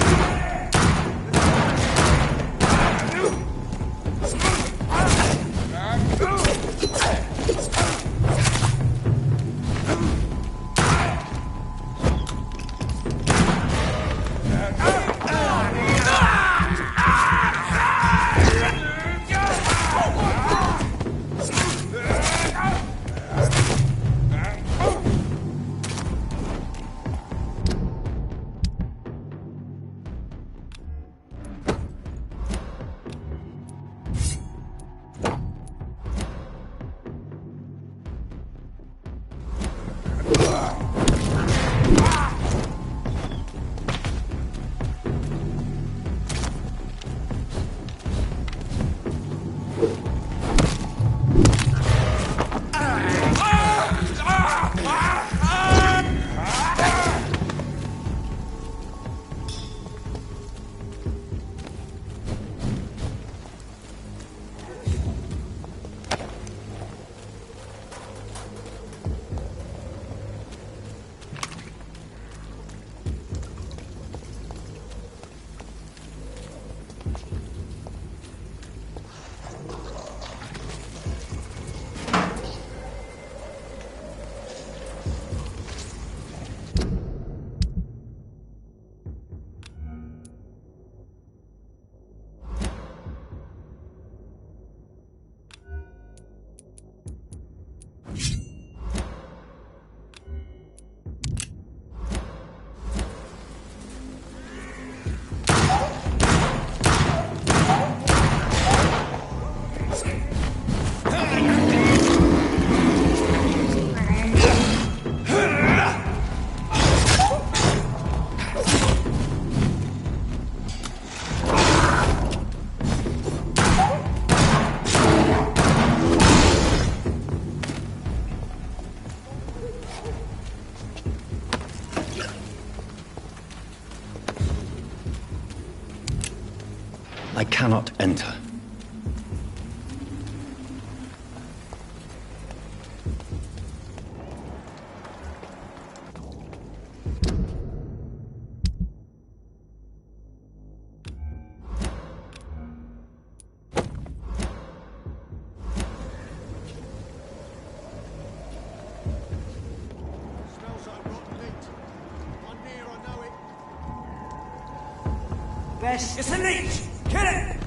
I cannot enter. best. It's a leech! Kill it!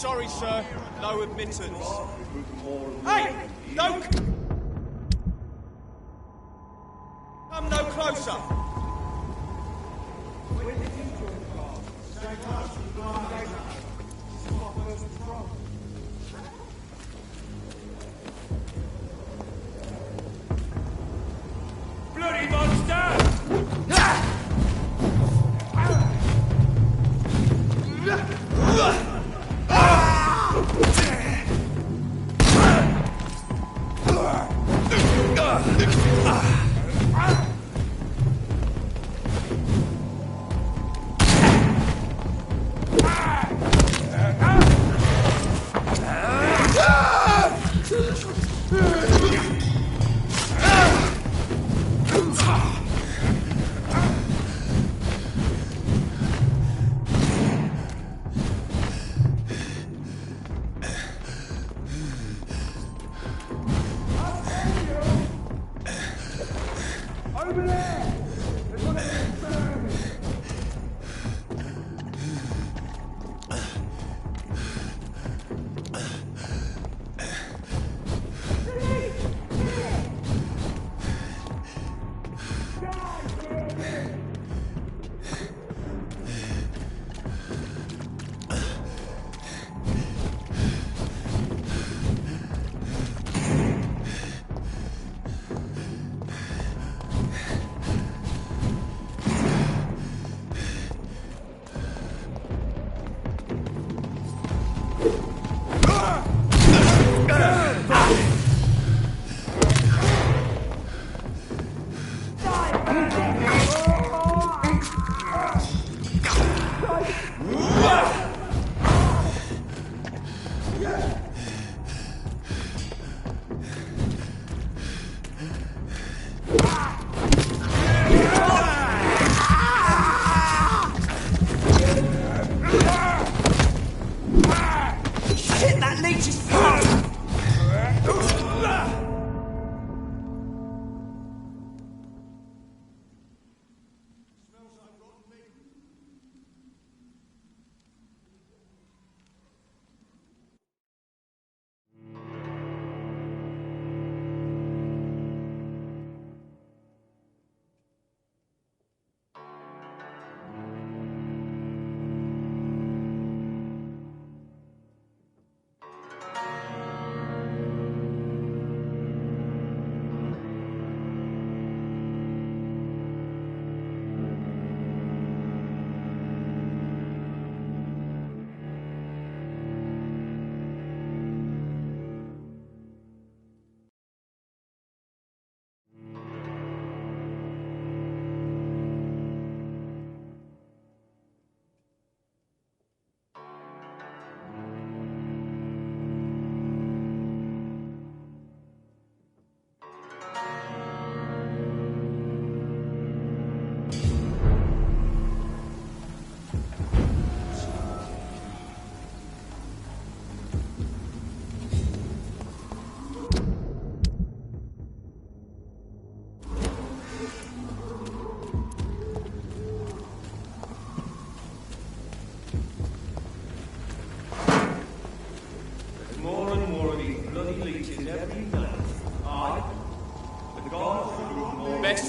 Sorry, sir. No admittance. Hey! Don't... Come no closer! Bloody monster!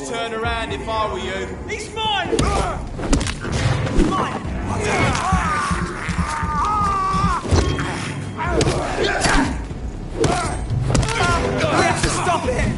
just turn around if I were you. He's mine! Mine! We have to stop it!